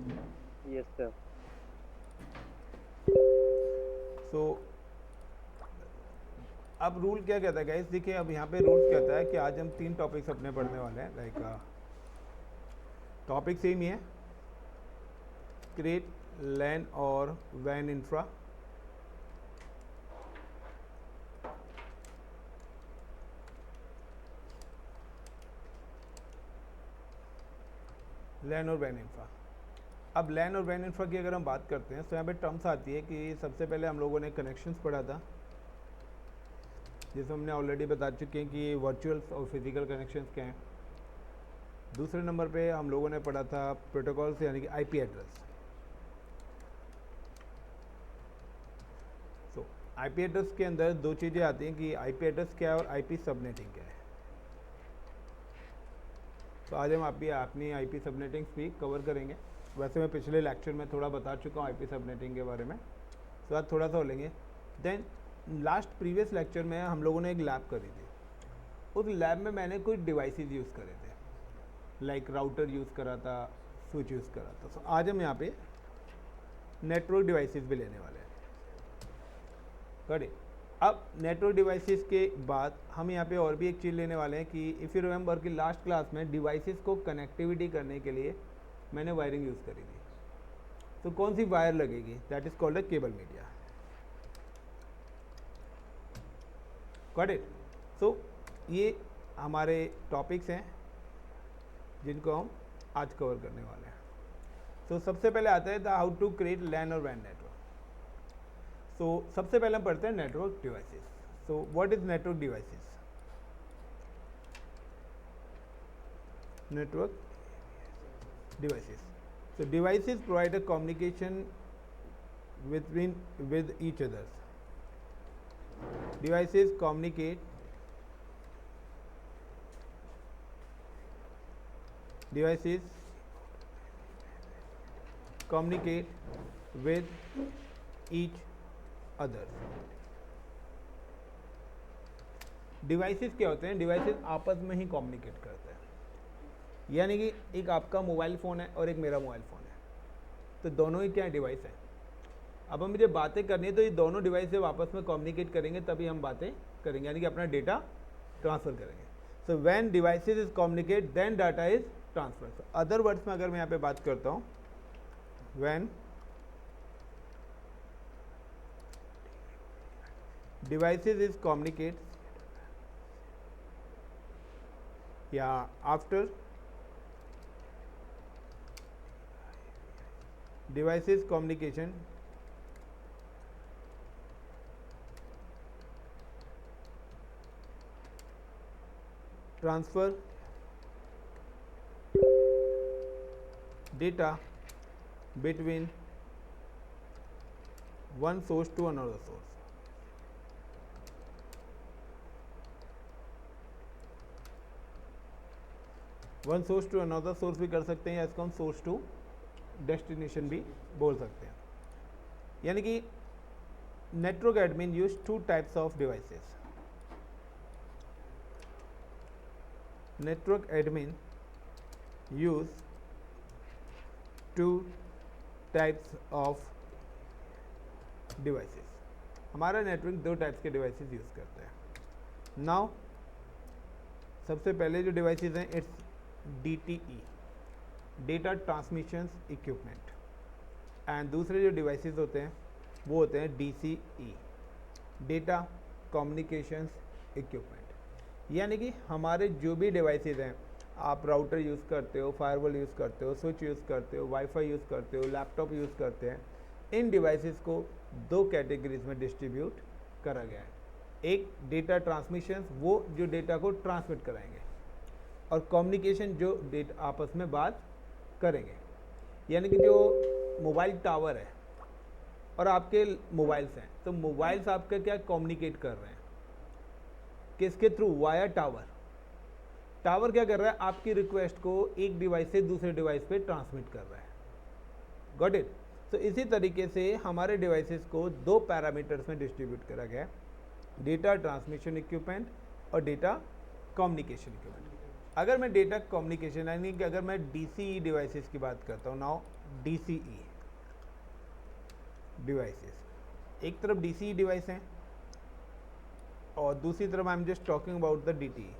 Yes, sir. सो अब rule क्या कहता है गाइस, देखिए अब यहाँ पे रूल्स कहता है कि आज हम 3 टॉपिक्स अपने पढ़ने वाले हैं। लाइक टॉपिक सेम ही है, क्रिएट लैन और वैन इंफ्रा। लैन और वैन इंफ्रा। अब लैन और वैन इंफ्रा की अगर हम बात करते हैं तो यहाँ पे टर्म्स आती है कि सबसे पहले हम लोगों ने कनेक्शंस पढ़ा था, जिसमें हमने ऑलरेडी बता चुके हैं कि वर्चुअल और फिजिकल कनेक्शंस क्या हैं। दूसरे नंबर पे हम लोगों ने पढ़ा था प्रोटोकॉल्स यानी कि आईपी एड्रेस। सो आईपी एड्रेस के अंदर दो चीज़ें आती हैं कि आईपी एड्रेस क्या है और आईपी सबनेटिंग क्या है। तो आज हम अपनी आईपी सबनेटिंग्स भी कवर करेंगे। वैसे मैं पिछले लेक्चर में थोड़ा बता चुका हूँ आईपी सबनेटिंग के बारे में, तो आज थोड़ा सा हो लेंगे। देन लास्ट प्रीवियस लेक्चर में हम लोगों ने एक लैब करी थी। उस लैब में मैंने कुछ डिवाइसेस यूज़ करे थे, लाइक राउटर यूज़ करा था, स्विच यूज़ करा था। सो आज हम यहाँ पे नेटवर्क डिवाइसेस भी लेने वाले हैं। करें। अब नेटवर्क डिवाइसेस के बाद हम यहाँ पे और भी एक चीज़ लेने वाले हैं कि इफ़ यू रिमेंबर कि लास्ट क्लास में डिवाइसेस को कनेक्टिविटी करने के लिए मैंने वायरिंग यूज़ करी थी। तो कौन सी वायर लगेगी, that is called a cable media. Got it. So ये हमारे टॉपिक्स हैं जिनको हम आज कवर करने वाले हैं। सो सबसे पहले आता है द हाउ टू क्रिएट लैन और वैन नेटवर्क। सो सबसे पहले हम पढ़ते हैं network devices. So what is network devices? Network devices. So devices provide a communication with each others. Devices devices communicate with each other. Devices क्या होते हैं? डिवाइसेस आपस में ही कम्युनिकेट करते हैं। यानी कि एक आपका मोबाइल फ़ोन है और एक मेरा मोबाइल फ़ोन है, तो दोनों ही क्या डिवाइस है। अब हम मुझे बातें करनी है तो ये दोनों डिवाइस जब आपस में कम्युनिकेट करेंगे तभी हम बातें करेंगे, यानी कि अपना डेटा ट्रांसफ़र करेंगे। So when devices is communicate then data is transfer. Other words में अगर मैं यहाँ पे बात करता हूँ, व्हेन डिवाइसेस इज कम्युनिकेट या after devices communication transfer data between one source to another source. One source to another source भी कर सकते हैं या इसको हम सोर्स टू डेस्टिनेशन भी बोल सकते हैं। यानी कि network admin use two types of devices. Network admin use two types of devices. हमारा नेटवर्क दो टाइप्स के डिवाइसेस यूज़ करता है। नाउ सबसे पहले जो डिवाइसेस हैं it's DTE, data transmission equipment, and दूसरे जो डिवाइसेस होते हैं वो होते हैं DCE, डेटा कम्युनिकेशंस इक्विपमेंट। यानी कि हमारे जो भी डिवाइसेस हैं, आप राउटर यूज़ करते हो, फायरवॉल यूज़ करते हो, स्विच यूज़ करते हो, वाईफाई यूज़ करते हो, लैपटॉप यूज़ करते हैं, इन डिवाइसेस को दो कैटेगरीज में डिस्ट्रीब्यूट करा गया है। एक डेटा ट्रांसमिशन, वो जो डेटा को ट्रांसमिट कराएंगे, और कम्युनिकेशन जो डेटा आपस में बात करेंगे। यानी कि जो मोबाइल टावर है और आपके मोबाइल्स हैं, तो मोबाइल्स आपके क्या कम्युनिकेट कर रहे हैं, किसके थ्रू? Via tower. टावर क्या कर रहा है? आपकी रिक्वेस्ट को एक डिवाइस से दूसरे डिवाइस पे ट्रांसमिट कर रहा है। Got it. तो इसी तरीके से हमारे डिवाइसेस को दो पैरामीटर्स में डिस्ट्रीब्यूट करा गया है, डेटा ट्रांसमिशन इक्विपमेंट और डेटा कम्युनिकेशन इक्विपमेंट। अगर मैं डेटा कम्युनिकेशन यानी कि अगर मैं DCE डिवाइसेस की बात करता हूँ, नाउ DCE डिवाइसेस, एक तरफ DCE डिवाइस हैं और दूसरी तरफ आई am just talking about the DTE।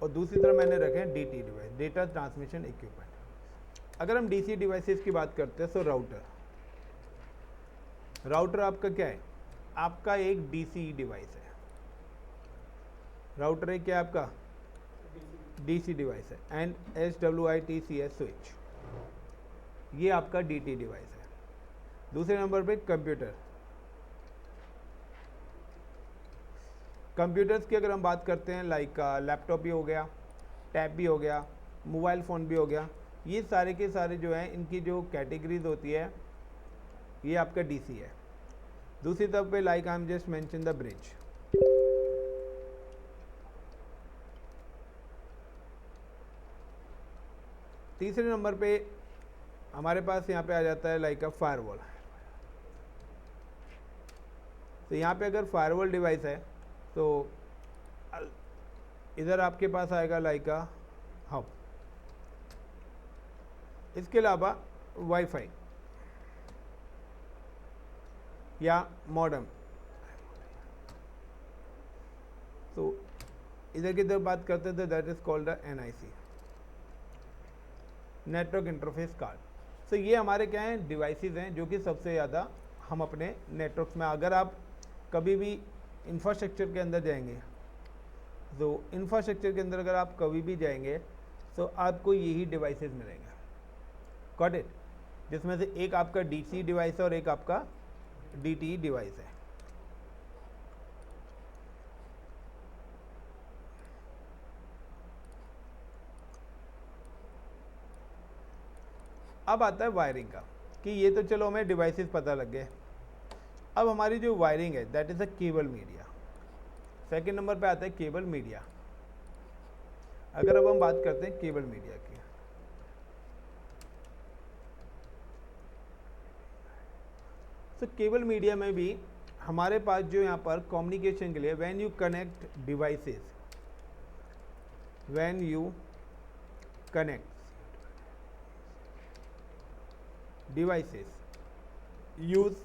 और दूसरी तरफ मैंने रखे हैं DTE device, data transmission equipment. अगर हम DCE डिवाइसेस की बात करते हैं तो राउटर आपका क्या है, आपका एक DCE डिवाइस है। राउटर एक क्या है आपका DC डिवाइस है, एंड SWITCH स्विच, ये आपका DT डिवाइस है। दूसरे नंबर पे कंप्यूटर्स की अगर हम बात करते हैं, लाइक लैपटॉप भी हो गया, टैब भी हो गया, मोबाइल फ़ोन भी हो गया, ये सारे के सारे जो हैं इनकी जो कैटेगरीज होती है ये आपका DC है। दूसरी तरफ पे like I am just mention the bridge. तीसरे नंबर पे हमारे पास यहाँ पे आ जाता है लाइक अ फायरवॉल। तो यहाँ पे अगर फायरवॉल डिवाइस है तो इधर आपके पास आएगा लाइक अ हब। इसके अलावा वाईफाई या मॉडेम। तो इधर की तरफ बात करते थे, that is called the NIC, network interface card. तो ये हमारे क्या हैं, डिवाइसेस हैं जो कि सबसे ज़्यादा हम अपने नेटवर्क में, अगर आप कभी भी इंफ्रास्ट्रक्चर के अंदर जाएंगे, तो इंफ्रास्ट्रक्चर के अंदर अगर आप कभी भी जाएंगे तो आपको यही डिवाइसेस मिलेंगे, गॉट इट, जिसमें से एक आपका DC डिवाइस है और एक आपका DTE डिवाइस है। अब आता है वायरिंग का, कि ये तो चलो हमें डिवाइसेस पता लग गए। अब हमारी जो वायरिंग है that is a cable media. Second number पे आता है केबल मीडिया। अगर अब हम बात करते हैं केबल मीडिया की, तो केबल मीडिया में भी हमारे पास जो यहाँ पर कम्युनिकेशन के लिए when you connect devices use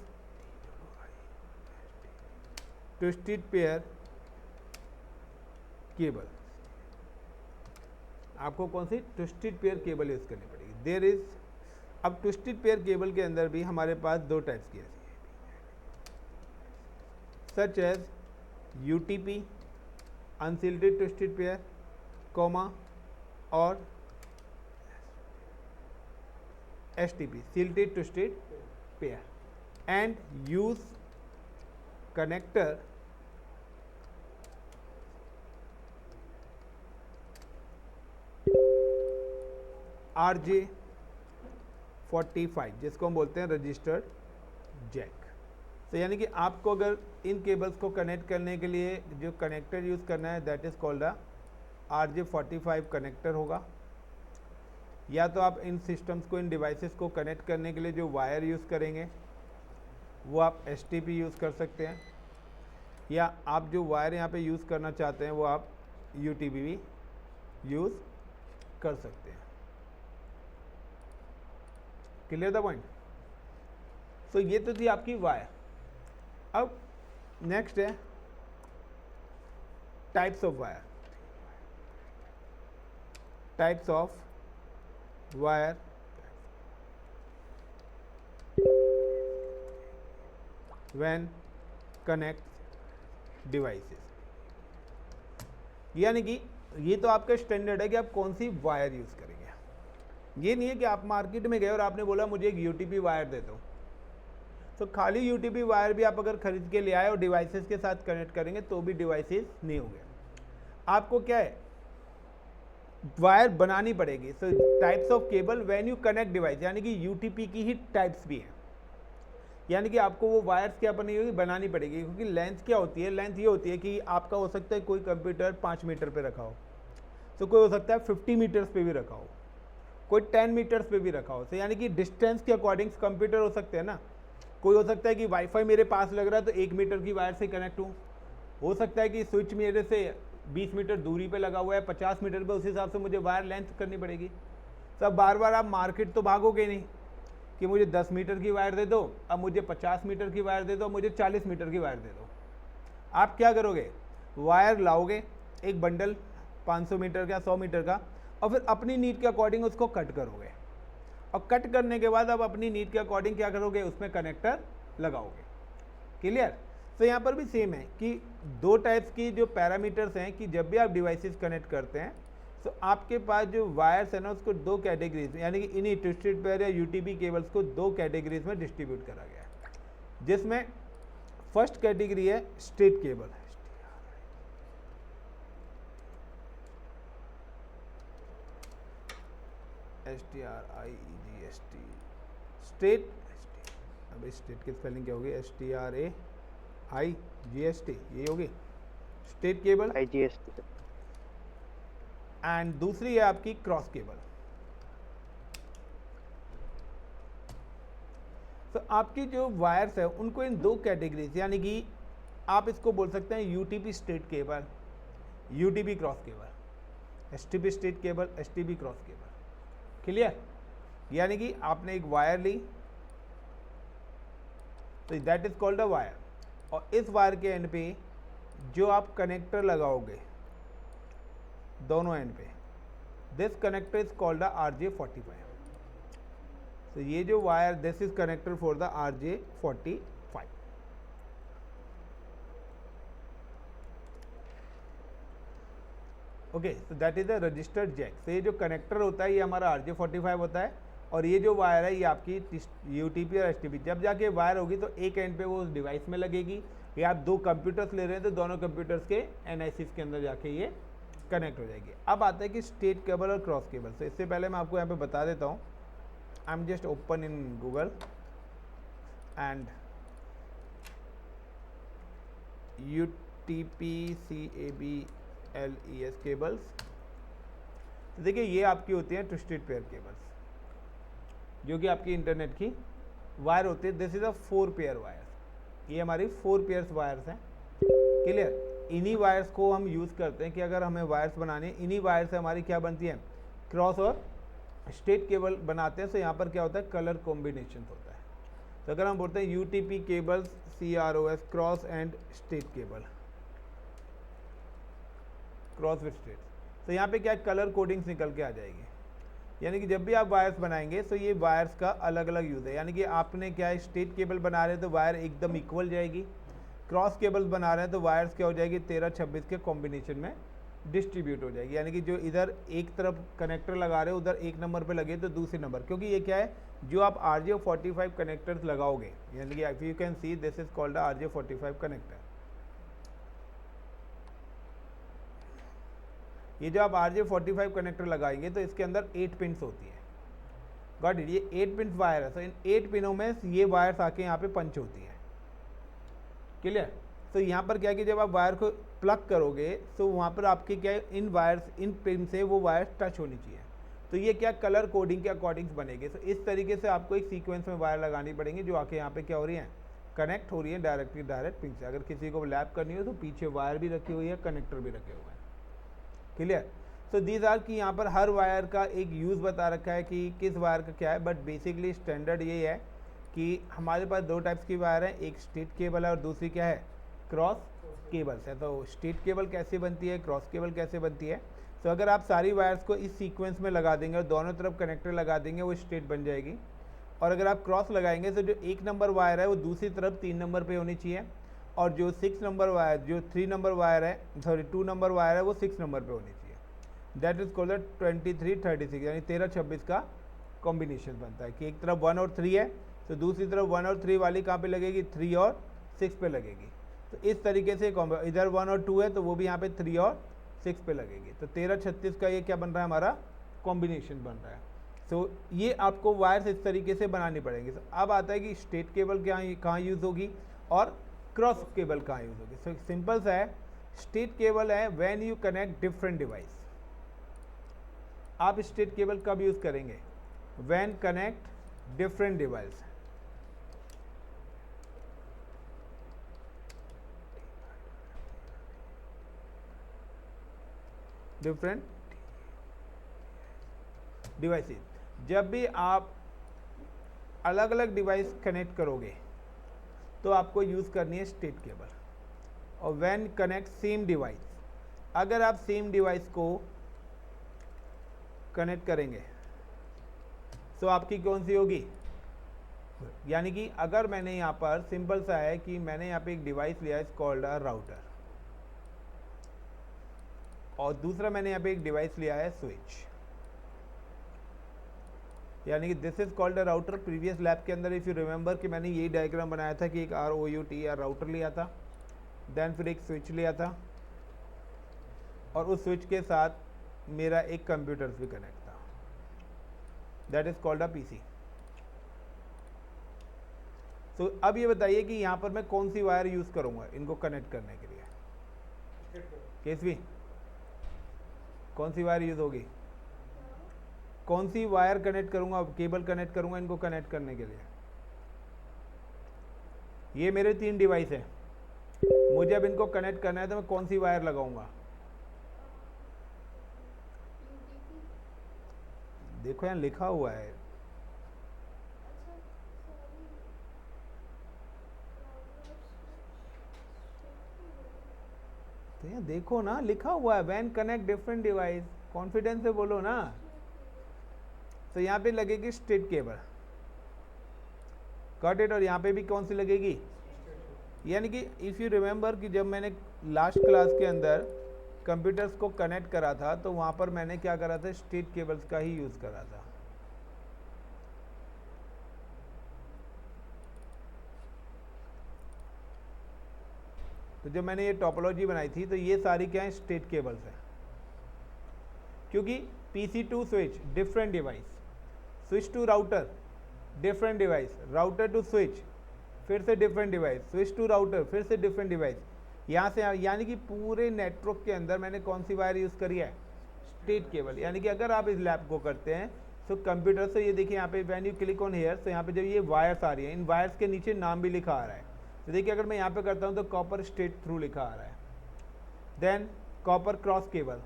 twisted pair cable. आपको कौन सी ट्विस्टेड पेयर केबल यूज करनी पड़ेगी। देयर इज, अब ट्विस्टेड पेयर केबल के अंदर भी हमारे पास दो टाइप्स की है, such as UTP unshielded twisted pair, comma, और STP shielded twisted pair, and use connector RJ45 जिसको हम बोलते हैं रजिस्टर्ड जैक। तो यानी कि आपको अगर इन केबल्स को कनेक्ट करने के लिए जो कनेक्टर यूज़ करना है that is called the RJ45 connector होगा। या तो आप इन सिस्टम्स को, इन डिवाइसेस को कनेक्ट करने के लिए जो वायर यूज़ करेंगे वो आप STP यूज़ कर सकते हैं, या आप जो वायर यहाँ पे यूज़ करना चाहते हैं वो आप UTP भी यूज़ कर सकते हैं। Clear the point. सो ये तो थी आपकी वायर। अब नेक्स्ट है types of wire. Types of wire when connect devices. यानी कि ये तो आपका स्टैंडर्ड है कि आप कौन सी वायर यूज करेंगे। ये नहीं है कि आप मार्केट में गए और आपने बोला मुझे एक UTP वायर दे दो, तो खाली UTP वायर भी आप अगर खरीद के ले आए और डिवाइसेस के साथ कनेक्ट करेंगे तो भी डिवाइसेस नहीं होंगे। आपको क्या है, वायर बनानी पड़ेगी। सो types of cable when you connect device, यानी कि UTP की ही टाइप्स भी हैं। यानी कि आपको वो वायर्स क्या बनानी पड़ेगी, क्योंकि लेंथ क्या होती है, लेंथ ये होती है कि आपका हो सकता है कोई कंप्यूटर 5 मीटर पे रखा हो, तो कोई हो सकता है 50 मीटर्स पे भी रखा हो, कोई 10 मीटर्स पे भी रखा हो। तो यानी कि डिस्टेंस के अकॉर्डिंग कंप्यूटर हो सकते हैं ना, कोई हो सकता है कि वाईफाई मेरे पास लग रहा है तो 1 मीटर की वायर से कनेक्ट हूँ, हो सकता है कि स्विच मेरे से 20 मीटर दूरी पे लगा हुआ है, 50 मीटर पे, उस हिसाब से मुझे वायर लेंथ करनी पड़ेगी। सब बार बार आप मार्केट तो भागोगे नहीं कि मुझे 10 मीटर की वायर दे दो, अब मुझे 50 मीटर की वायर दे दो, मुझे 40 मीटर की वायर दे दो। आप क्या करोगे, वायर लाओगे एक बंडल 500 मीटर का, 100 मीटर का, और फिर अपनी नीड के अकॉर्डिंग उसको कट करोगे, और कट करने के बाद अब अपनी नीड के अकॉर्डिंग क्या करोगे, उसमें कनेक्टर लगाओगे। क्लियर। तो यहाँ पर भी सेम है कि दो टाइप्स की जो पैरामीटर्स हैं कि जब भी आप डिवाइसेस कनेक्ट करते हैं तो आपके पास जो वायर्स है ना उसको दो कैटेगरीज में, यानी कि इन्हीं ट्विस्टेड पेयर या यूटीपी केबल्स को दो कैटेगरीज में डिस्ट्रीब्यूट करा गया है, जिसमें फर्स्ट कैटेगरी है स्ट्रेट केबल। STRIEGST स्ट्रेट, अब स्ट्रेट की स्पेलिंग क्या होगी, STRAIGST, ये होगी स्ट्रेट केबल। IGST। एंड दूसरी है आपकी क्रॉस केबल। तो आपकी जो वायर्स है उनको इन दो कैटेगरीज, यानी कि आप इसको बोल सकते हैं UTP straight cable, UTP cross cable, STP straight cable, STP cross cable. Clear. यानी कि आपने एक वायर ली तो that is called a wire, और इस वायर के एंड पे जो आप कनेक्टर लगाओगे दोनों एंड पे, this connector is called the RJ45। तो ये जो wire, this is connector for the RJ45। Okay, so that is the registered jack. तो ये जो कनेक्टर होता है ये हमारा RJ45 होता है, और ये जो वायर है ये आपकी यूटीपी और एसटीपी। जब जाके वायर होगी तो एक एंड पे वो उस डिवाइस में लगेगी, या आप दो कंप्यूटर्स ले रहे हैं तो दोनों कंप्यूटर्स के एनआईसीस के अंदर जाके ये कनेक्ट हो जाएगी। अब आता है कि स्ट्रेट केबल और क्रॉस केबल। तो इससे पहले मैं आपको यहाँ पे बता देता हूँ, आई am just open in Google and UTPCABLES cables. तो देखिए ये आपकी होती हैं ट्विस्टेड पेयर केबल्स, जो कि आपकी इंटरनेट की वायर होती है। This is a 4 pair wire, ये हमारी 4 पेयर्स वायर्स हैं। क्लियर। इन्हीं वायर्स को हम यूज़ करते हैं कि अगर हमें वायर्स बनानी है, इन्हीं वायर से हमारी क्या बनती है, क्रॉस और स्ट्रेट केबल बनाते हैं। तो यहाँ पर क्या होता है, कलर कॉम्बिनेशन होता है। तो अगर हम बोलते हैं UTP cables CROS, cross and straight cable, cross with straight, तो यहाँ पे क्या कलर कोडिंग्स निकल के आ जाएगी। यानी कि जब भी आप वायर्स बनाएंगे तो ये वायर्स का अलग अलग यूज़ है। यानी कि आपने क्या है, स्ट्रेट केबल बना रहे हैं तो वायर एकदम इक्वल जाएगी, क्रॉस केबल्स बना रहे हैं तो वायर्स क्या हो जाएगी, 13-26 के कॉम्बिनेशन में डिस्ट्रीब्यूट हो जाएगी। यानी कि जो इधर एक तरफ कनेक्टर लगा रहे हो उधर एक नंबर पे लगे तो दूसरे नंबर, क्योंकि ये क्या है, जो आप RJ45 कनेक्टर्स लगाओगे, यानी कि if you can see this is called RJ45 connector. ये जो आप RJ45 कनेक्टर लगाएंगे तो इसके अंदर 8 पिन्स होती है। Got it. ये 8 पिन्स वायर है, तो इन 8 पिनों में ये वायर्स आके यहाँ पे पंच होती है। क्लियर। तो यहाँ पर क्या है कि जब आप वायर को प्लग करोगे तो वहाँ पर आपके क्या है, इन वायर्स, इन पिन से वो वायर टच होनी चाहिए। तो ये क्या कलर कोडिंग के अकॉर्डिंग बनेंगे। तो इस तरीके से आपको एक सीक्वेंस में वायर लगानी पड़ेंगी जो आके यहाँ पे क्या हो रही है, कनेक्ट हो रही है डायरेक्ट पिन से। अगर किसी को लैप करनी हो तो पीछे वायर भी रखी हुई है, कनेक्टर भी रखे हुए हैं। क्लियर। सो दीज आर कि यहाँ पर हर वायर का एक यूज़ बता रखा है कि किस वायर का क्या है, बट बेसिकली स्टैंडर्ड ये है कि हमारे पास दो टाइप्स की वायर है, एक स्ट्रेट केबल है और दूसरी क्या है, क्रॉस केबल्स है। तो स्ट्रेट केबल कैसे बनती है, क्रॉस केबल कैसे बनती है। तो अगर आप सारी वायर्स को इस सीक्वेंस में लगा देंगे और दोनों तरफ कनेक्टर लगा देंगे, वो स्ट्रेट बन जाएगी। और अगर आप क्रॉस लगाएंगे तो जो 1 नंबर वायर है वो दूसरी तरफ 3 नंबर पे होनी चाहिए, और जो 6 नंबर वायर, जो 3 नंबर वायर है, सॉरी 2 नंबर वायर है, वो 6 नंबर पे होनी चाहिए। दैट इज कॉल्ड 23-36, यानी 13-26 का कॉम्बिनेशन बनता है कि एक तरफ 1 और 3 है तो दूसरी तरफ 1 और 3 वाली कहाँ पे लगेगी, 3 और 6 पे लगेगी। तो इस तरीके से इधर 1 और 2 है तो वो भी यहाँ पे 3 और 6 पे लगेगी। तो 13-36 का ये क्या बन रहा है, हमारा कॉम्बिनेशन बन रहा है। तो ये आपको वायर्स इस तरीके से बनानी पड़ेंगी। तो अब आता है कि स्ट्रेट केबल कहाँ यूज़ होगी और क्रॉस केबल कहाँ यूज़ होगी। सो सिंपल सा है, स्ट्रेट केबल है when you connect different device. आप स्ट्रेट केबल कब यूज़ करेंगे, when connect different device. Different devices. जब भी आप अलग अलग डिवाइस कनेक्ट करोगे तो आपको यूज़ करनी है स्टेट केबल। और व्हेन कनेक्ट सेम डिवाइस, अगर आप सेम डिवाइस को कनेक्ट करेंगे तो आपकी कौन सी होगी, यानी कि अगर मैंने यहाँ पर सिंपल सा है कि मैंने यहाँ पे एक डिवाइस लिया है कॉल्ड अ राउटर, और दूसरा मैंने यहाँ पे एक डिवाइस लिया है स्विच, यानी कि this is called a router. Previous lab के अंदर इफ़ यू रिमेंबर कि मैंने यही डायग्राम बनाया था कि एक ROUT या राउटर लिया था, देन फिर एक स्विच लिया था, और उस स्विच के साथ मेरा एक कंप्यूटर भी कनेक्ट था, that is called a PC। तो अब ये बताइए कि यहाँ पर मैं कौन सी वायर यूज़ करूँगा इनको कनेक्ट करने के लिए, केसवी कौन सी वायर यूज़ होगी, कौन सी वायर कनेक्ट करूँगा, केबल कनेक्ट करूँगा इनको कनेक्ट करने के लिए। ये मेरे 3 डिवाइस हैं, मुझे अब इनको कनेक्ट करना है तो मैं कौन सी वायर लगाऊंगा, देखो यहाँ लिखा हुआ है, तो यहाँ देखो ना लिखा हुआ है when connect different device, confidence से बोलो ना। तो यहाँ पे लगेगी स्ट्रेट केबल, गॉट इट। और यहाँ पे भी कौन सी लगेगी, यानी कि इफ़ यू रिमेंबर कि जब मैंने लास्ट क्लास के अंदर कंप्यूटर्स को कनेक्ट करा था तो वहाँ पर मैंने क्या करा था, स्ट्रेट केबल्स का ही यूज़ करा था। तो जब मैंने ये टोपोलॉजी बनाई थी तो ये सारी क्या है, स्ट्रेट केबल्स हैं, क्योंकि PC to switch different device, switch to router different device, router to switch फिर से different device, switch to router फिर से डिफरेंट डिवाइस, यहाँ से यानी कि पूरे नेटवर्क के अंदर मैंने कौन सी वायर यूज़ करी है, स्ट्रेट केबल। यानी कि अगर आप इस लैब को करते हैं तो कंप्यूटर से ये देखिए यहाँ पे when you click on here, तो यहाँ पे जब ये वायर्स आ रही है, इन वायर्स के नीचे नाम भी लिखा आ रहा है। तो देखिए अगर मैं यहाँ पे करता हूँ तो कॉपर स्ट्रेट थ्रू लिखा आ रहा है, देन कॉपर क्रॉस केबल,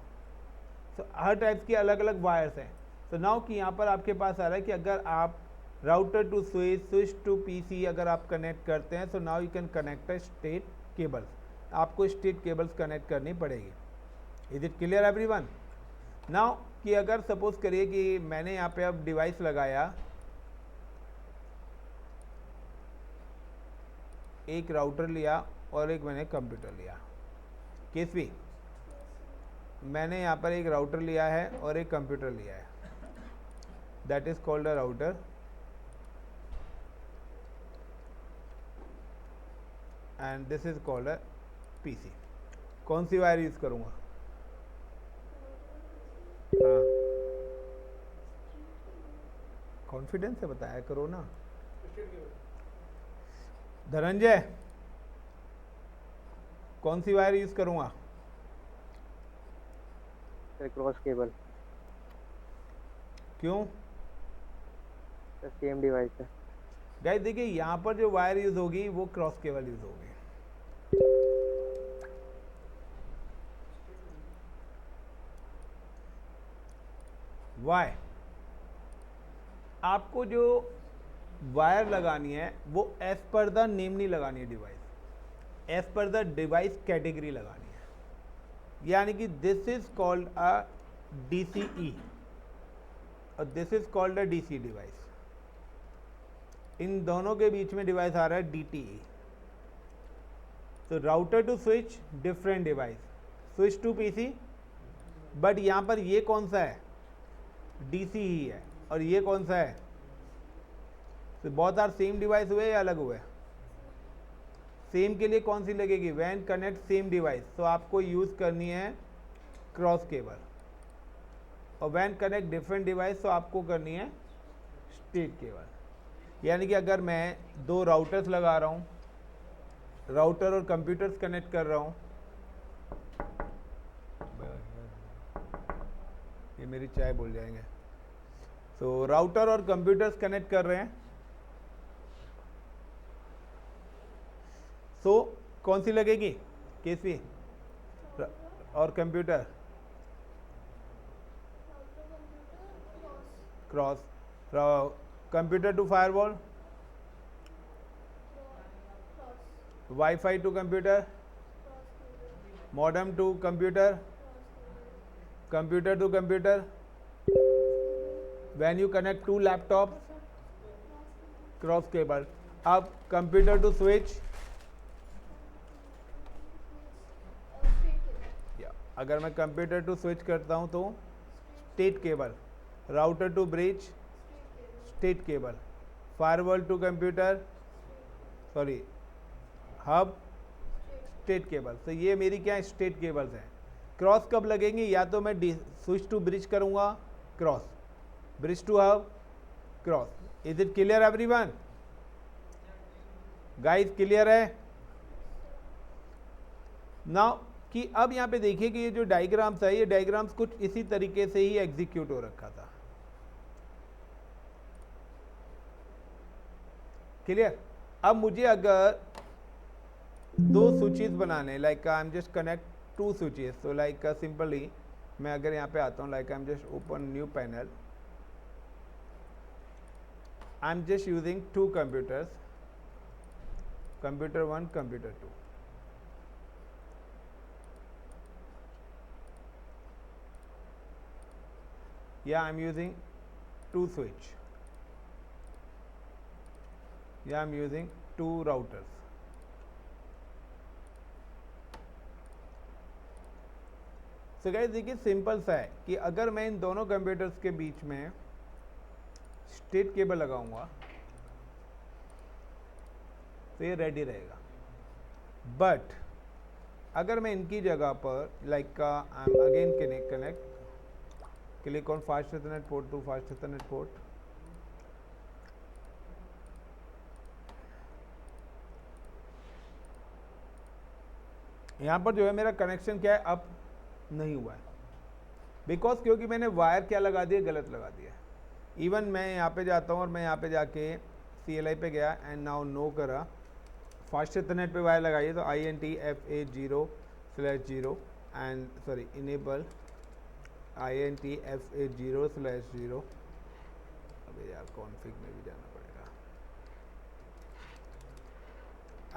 तो हर टाइप्स की अलग अलग वायर्स हैं। तो नाउ कि यहाँ पर आपके पास आ रहा है कि अगर आप router to switch, switch to PC अगर आप कनेक्ट करते हैं तो now you can connect a straight cables, आपको स्ट्रेट केबल्स कनेक्ट करनी पड़ेगी। Is it clear everyone? Now कि अगर सपोज करिए कि मैंने यहाँ पे अब डिवाइस लगाया, एक राउटर लिया और एक मैंने कंप्यूटर लिया, केस भी मैंने यहाँ पर एक राउटर लिया है और एक कंप्यूटर लिया है, that is called a router, and this is called a PC। कौन सी वायर यूज करूँगा, हाँ कॉन्फिडेंस से बताया करो ना धनंजय, कौन सी वायर यूज करूँगा, क्रॉस केबल, क्यों, सेम डिवाइस है। गाइस देखिए यहाँ पर जो वायर यूज होगी वो क्रॉस केबल यूज होगी, वाई, आपको जो वायर लगानी है वो एज पर द नेम नहीं लगानी है device, as per the device category लगानी है। यानी कि this is called a DCE और this is called a DC device, इन दोनों के बीच में डिवाइस आ रहा है DTE। तो router to switch different device, switch to PC, but यहाँ पर ये कौन सा है, DC ही है, और ये कौन सा है, तो बहुत आर सेम डिवाइस हुए या अलग हुए, सेम के लिए कौन सी लगेगी, व्हेन कनेक्ट सेम डिवाइस, तो आपको यूज करनी है क्रॉस केबल, और व्हेन कनेक्ट डिफरेंट डिवाइस तो आपको करनी है स्ट्रेट केबल। यानी कि अगर मैं 2 राउटर्स लगा रहा हूँ, राउटर और कंप्यूटर्स कनेक्ट कर रहा हूँ, ये मेरी चाय बोल जाएंगे, तो राउटर और कंप्यूटर्स कनेक्ट कर रहे हैं, तो कौन सी लगेगी, केसी और computer, cross. Computer to firewall, wifi to computer, modem to computer, computer to computer, when you connect to laptop, cross cable. अब कंप्यूटर टू स्विच, अगर मैं कंप्यूटर टू स्विच करता हूं तो straight cable. Router to bridge, straight cable. Firewall to computer, sorry hub, straight cable. तो ये मेरी क्या है, स्टेट केबल्स हैं. क्रॉस कब लगेंगे, या तो मैं स्विच टू ब्रिज करूंगा, cross. Bridge to hub, cross. Is it clear everyone? Guys clear है? नाउ कि अब यहाँ पे देखिए कि ये जो डायग्राम्स है, ये डायग्राम्स कुछ इसी तरीके से ही एग्जीक्यूट हो रखा था. क्लियर? अब मुझे अगर दो स्विचेस बनाने, like I am just connect two switches, तो लाइक सिंपली मैं अगर यहाँ पे आता हूँ, like I am just open new panel, I am just using two computers, computer 1, computer 2. Yeah, I'm using two switch. Yeah, I'm using two routers. So guys देखिए simple सा है कि अगर मैं इन दोनों कंप्यूटर्स के बीच में स्टेट केबल लगाऊंगा तो ये रेडी रहेगा. बट अगर मैं इनकी जगह पर like I M again connect, click on fast ethernet port to fast ethernet port. यहाँ पर जो है मेरा कनेक्शन क्या है, अप नहीं हुआ है, बिकॉज क्योंकि मैंने वायर क्या लगा दिया, गलत लगा दिया. इवन मैं यहाँ पे जाता हूँ और मैं यहाँ पे जाके CLI पे गया एंड नाउ नो करा, फास्ट इथरनेट पे वायर लगाइए तो INTFA0/0 and sorry enable INTFA0/0. अबे यार कॉन्फ़िग में भी जाना पड़ेगा.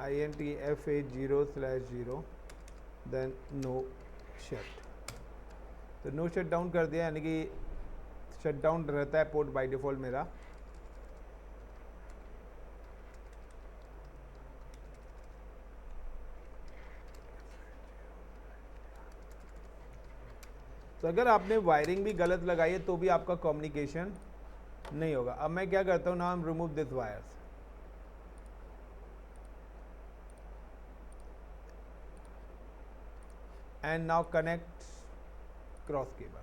INTFA0/0 then no shut. तो नो शट डाउन कर दिया, यानी कि शट डाउन रहता है पोर्ट बाय डिफ़ॉल्ट मेरा. तो अगर आपने वायरिंग भी गलत लगाई है तो भी आपका कम्युनिकेशन नहीं होगा. अब मैं क्या करता हूँ, now I am remove this wires. And now connect cross cable.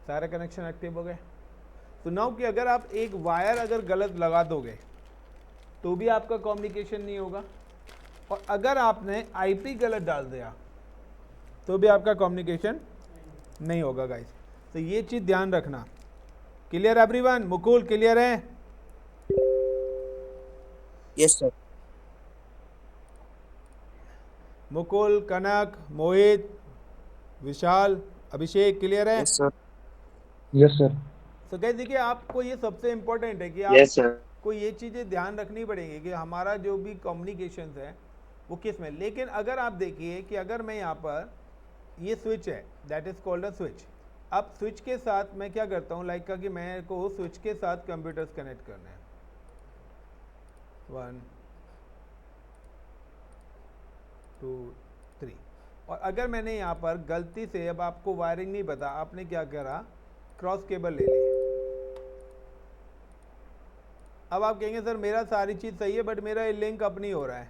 सारे कनेक्शन एक्टिव हो गए. तो नाउ कि अगर आप एक वायर अगर गलत लगा दोगे तो भी आपका कम्युनिकेशन नहीं होगा, और अगर आपने IP गलत डाल दिया तो भी आपका कम्युनिकेशन नहीं होगा गाइस. तो ये चीज ध्यान रखना. Clear everyone? मुकुल क्लियर है? Yes sir. Mukul, Kanak, Mohit, Vishal, Abhishek clear है? Yes sir. Yes sir. तो गाइस देखिए आपको ये सबसे इंपॉर्टेंट है कि यस सर. आपको ये चीज़ें ध्यान रखनी पड़ेगी कि हमारा जो भी कम्युनिकेशन है वो किस में. लेकिन अगर आप देखिए कि अगर मैं यहाँ पर ये स्विच है, that is called a switch. अब स्विच के साथ मैं क्या करता हूँ, लाइक का कि मेरे को स्विच के साथ कंप्यूटर्स कनेक्ट करने हैं. 1 2 3. और अगर मैंने यहाँ पर गलती से, अब आपको वायरिंग नहीं पता, आपने क्या करा, क्रॉस केबल ले ली. अब आप कहेंगे सर मेरा सारी चीज़ सही है बट मेरा ये लिंक अप नहीं हो रहा है.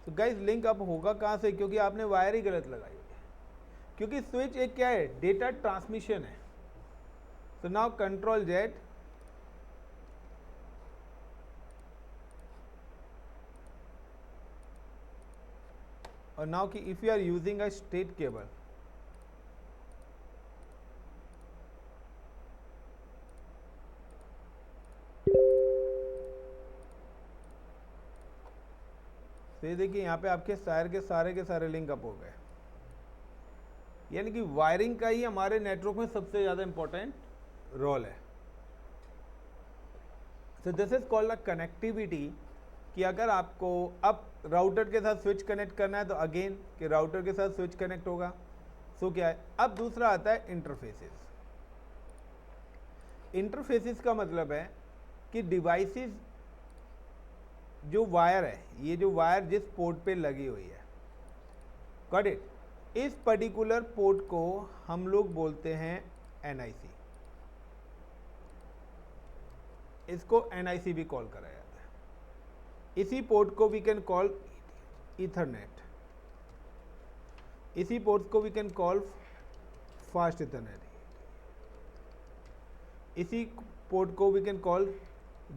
तो गाइस लिंक अप होगा कहाँ से, क्योंकि आपने वायर ही गलत लगाई है. क्योंकि स्विच एक क्या है, डेटा ट्रांसमिशन है. तो नाउ कंट्रोल जेट, और नाउ कि if you are using a straight cable, तो ये देखिए यहाँ पे आपके शायर के सारे लिंक अप हो गए, यानी कि वायरिंग का ही हमारे नेटवर्क में सबसे ज़्यादा इंपॉर्टेंट रोल है। So this is called a connectivity, कि अगर आपको अब राउटर के साथ स्विच कनेक्ट करना है तो अगेन कि राउटर के साथ स्विच कनेक्ट होगा। सो क्या है, अब दूसरा आता है इंटरफेसेस। इंटरफेसेस का मतलब है कि डिवाइसेस, जो वायर है, ये जो वायर जिस पोर्ट पे लगी हुई है, गॉट इट, इस पर्टिकुलर पोर्ट को हम लोग बोलते हैं एनआईसी। इसको एनआईसी भी कॉल करा जाता है। इसी पोर्ट को वी कैन कॉल ईथरनेट, इसी पोर्ट को we can call fast Ethernet, इसी पोर्ट को we can call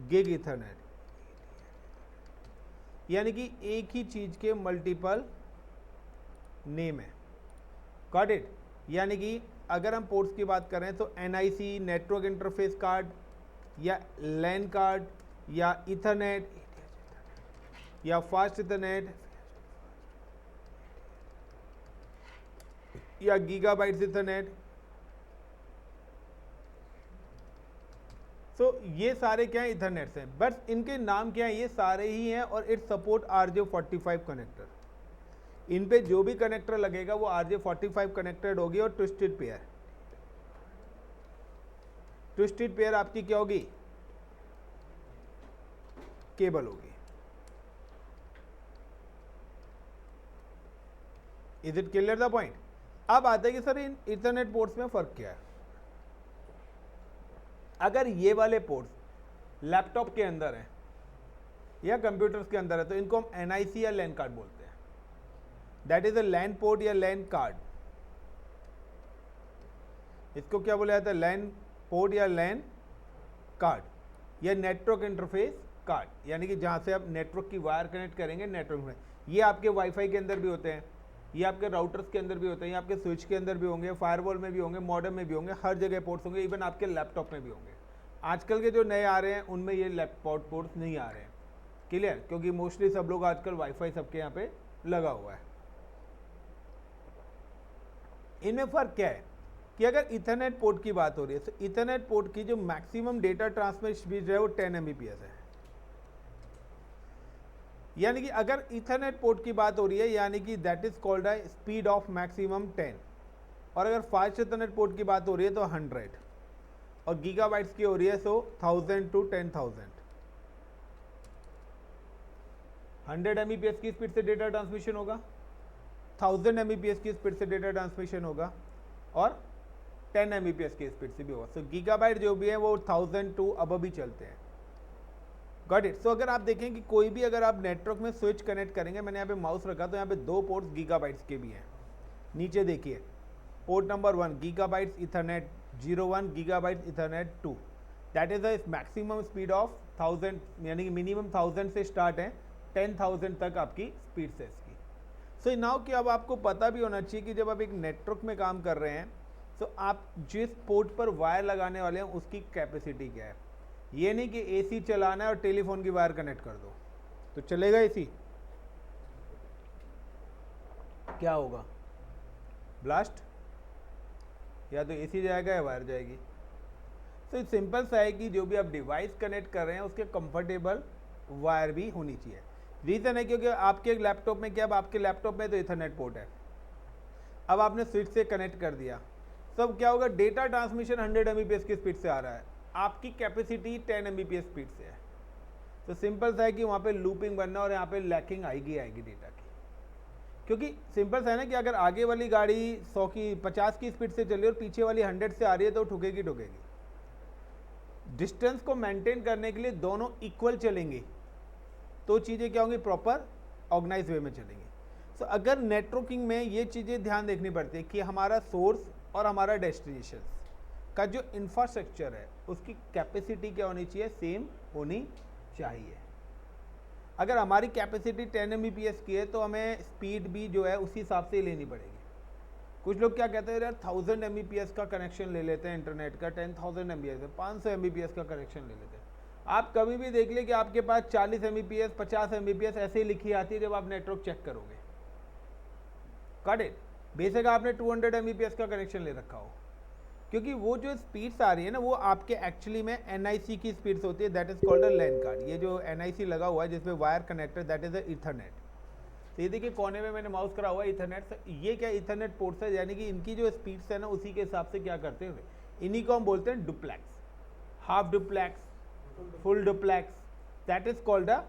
gig Ethernet, यानी कि एक ही चीज के मल्टीपल नेम है, गॉट इट। यानी कि अगर हम पोर्ट्स की बात करें तो एनआईसी, नेटवर्क इंटरफेस कार्ड, या लैन कार्ड, या ईथरनेट, या फास्ट ईथरनेट, या गीगाबाइट्स ईथरनेट। सो ये सारे क्या है, ईथरनेट्स हैं, बट इनके नाम क्या है, ये सारे ही हैं, और इट सपोर्ट RJ45 कनेक्टर। इन पे जो भी कनेक्टर लगेगा वो RJ45 कनेक्टेड होगी, और ट्विस्टेड पेयर, ट्विस्टेड पेयर आपकी क्या होगी, केबल होगी। Is it clear the point? अब आते हैं कि सर इन इथरनेट पोर्ट्स में फर्क क्या है। अगर ये वाले पोर्ट्स लैपटॉप के अंदर हैं या कंप्यूटर्स के अंदर है तो इनको हम एनआईसी या लैन कार्ड बोलते हैं। That is a LAN port या लैन कार्ड। इसको क्या बोला जाता है, लैन पोर्ट या लैन कार्ड, या नेटवर्क इंटरफेस कार्ड, यानी कि जहां से आप नेटवर्क की वायर कनेक्ट करेंगे नेटवर्क में। ये आपके वाईफाई के अंदर भी होते हैं, ये आपके राउटर्स के अंदर भी होते हैं, ये आपके स्विच के अंदर भी होंगे, फायरवॉल में भी होंगे, मॉडेम में भी होंगे, हर जगह पोर्ट्स होंगे, इवन आपके लैपटॉप में भी होंगे। आजकल के जो नए आ रहे हैं उनमें ये लैपटॉप पोर्ट्स नहीं आ रहे हैं, क्लियर, क्योंकि मोस्टली सब लोग आजकल वाईफाई सबके यहाँ पे लगा हुआ है। इनमें फ़र्क क्या है कि अगर इथरनेट पोर्ट की बात हो रही है तो इथरनेट पोर्ट की जो मैक्सिमम डेटा ट्रांसमिट स्पीड है वो 10 Mbps है। यानी कि अगर इथरनेट पोर्ट की बात हो रही है यानी कि that is called a speed of maximum 10, और अगर फास्ट इथरनेट पोर्ट की बात हो रही है तो 100, और गीगाबाइट्स की हो रही है सो 1000 to 10,000। 100 Mbps की स्पीड से डेटा ट्रांसमिशन होगा, 1000 Mbps की स्पीड से डेटा ट्रांसमिशन होगा, और 10 Mbps की स्पीड से भी होगा। सो गीगाबाइट जो भी है वो 1000 to अबव भी चलते हैं, गॉट इट। सो अगर आप देखें कि कोई भी अगर आप नेटवर्क में स्विच कनेक्ट करेंगे, मैंने यहाँ पे माउस रखा तो यहाँ पे 2 पोर्ट्स गीगाबाइट्स के भी हैं। नीचे देखिए, port number 1 gigabytes Ethernet 01, gigabytes Ethernet 2, that is the maximum speed of 1000, यानी कि मिनिमम 1000 से स्टार्ट है, 10,000 तक आपकी स्पीड है इसकी। सो नाउ कि अब आपको पता भी होना चाहिए कि जब आप एक नेटवर्क में काम कर रहे हैं तो आप जिस पोर्ट पर वायर लगाने वाले हैं उसकी कैपेसिटी क्या है। ये नहीं कि एसी चलाना है और टेलीफोन की वायर कनेक्ट कर दो तो चलेगा एसी, क्या होगा, ब्लास्ट, या तो एसी जाएगा या वायर जाएगी। तो सिंपल सा है कि जो भी आप डिवाइस कनेक्ट कर रहे हैं उसके कंफर्टेबल वायर भी होनी चाहिए। रीज़न है क्योंकि आपके लैपटॉप में क्या, अब आपके लैपटॉप में तो इथरनेट पोर्ट है, अब आपने स्विच से कनेक्ट कर दिया, तब क्या होगा, डेटा ट्रांसमिशन 100 Mbps की स्पीड से आ रहा है, आपकी कैपेसिटी 10 Mbps स्पीड से है। तो सिंपल सा है कि वहाँ पे लूपिंग बनना और यहाँ पे लैकिंग आएगी डेटा की, क्योंकि सिंपल सा है ना कि अगर आगे वाली गाड़ी 100 की 50 की स्पीड से चली और पीछे वाली 100 से आ रही है तो ठुकेगी। डिस्टेंस को मेंटेन करने के लिए दोनों इक्वल चलेंगे तो चीज़ें क्या होंगी, प्रॉपर ऑर्गेनाइज वे में चलेंगी। तो अगर नेटवर्किंग में ये चीज़ें ध्यान देखनी पड़ती है कि हमारा सोर्स और हमारा डेस्टिनेशन का जो इंफ्रास्ट्रक्चर है उसकी कैपेसिटी क्या होनी चाहिए, सेम होनी चाहिए। अगर हमारी कैपेसिटी 10 Mbps की है तो हमें स्पीड भी जो है उसी हिसाब से लेनी पड़ेगी। कुछ लोग क्या कहते हैं, यार 1000 Mbps का कनेक्शन ले लेते हैं इंटरनेट का, 10,000 Mbps 500 Mbps का कनेक्शन ले लेते हैं। आप कभी भी देख ले कि आपके पास 40 Mbps 50 Mbps ऐसे ही लिखी आती है जब आप नेटवर्क चेक करोगे। Cut it. बेशक आपने 200 Mbps का कनेक्शन ले रखा हो, क्योंकि वो जो स्पीड्स आ रही है ना वो आपके एक्चुअली में NIC की स्पीड्स होती है, that is called a LAN card. ये जो NIC लगा हुआ है जिसमें wire connector, that is a Ethernet. तो ये देखिए कोने में मैंने माउस करा हुआ है ईथरनेट। ये क्या ईथरनेट पोर्ट्स है, यानी कि इनकी जो स्पीड्स है ना उसी के हिसाब से क्या करते हैं, इन्हीं को हम बोलते हैं duplex, half duplex, full duplex, that is called a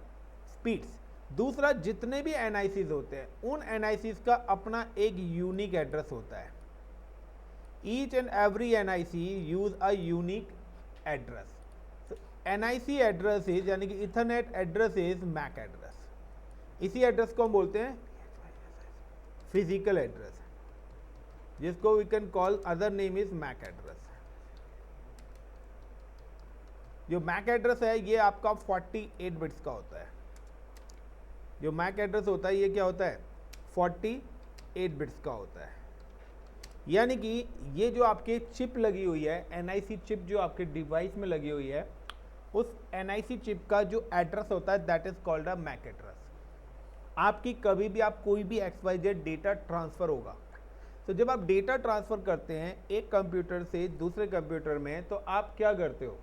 speeds. दूसरा, जितने भी NICs होते हैं उन NICs का अपना एक यूनिक एड्रेस होता है। Each and every NIC use a unique address. NIC address is, यानी कि Ethernet address is MAC address. इसी एड्रेस को हम बोलते हैं फिजिकल एड्रेस, जिसको we can call other name is MAC address. जो मैक एड्रेस है ये आपका 48 बिट्स का होता है। जो मैक एड्रेस होता है ये क्या होता है, 48 बिट्स का होता है। यानी कि ये जो आपके चिप लगी हुई है, NIC चिप जो आपके डिवाइस में लगी हुई है, उस NIC चिप का जो एड्रेस होता है that is called a MAC address. आपकी कभी भी आप कोई भी XYZ डेटा ट्रांसफ़र होगा, तो जब आप डेटा ट्रांसफ़र करते हैं एक कंप्यूटर से दूसरे कंप्यूटर में, तो आप क्या करते हो,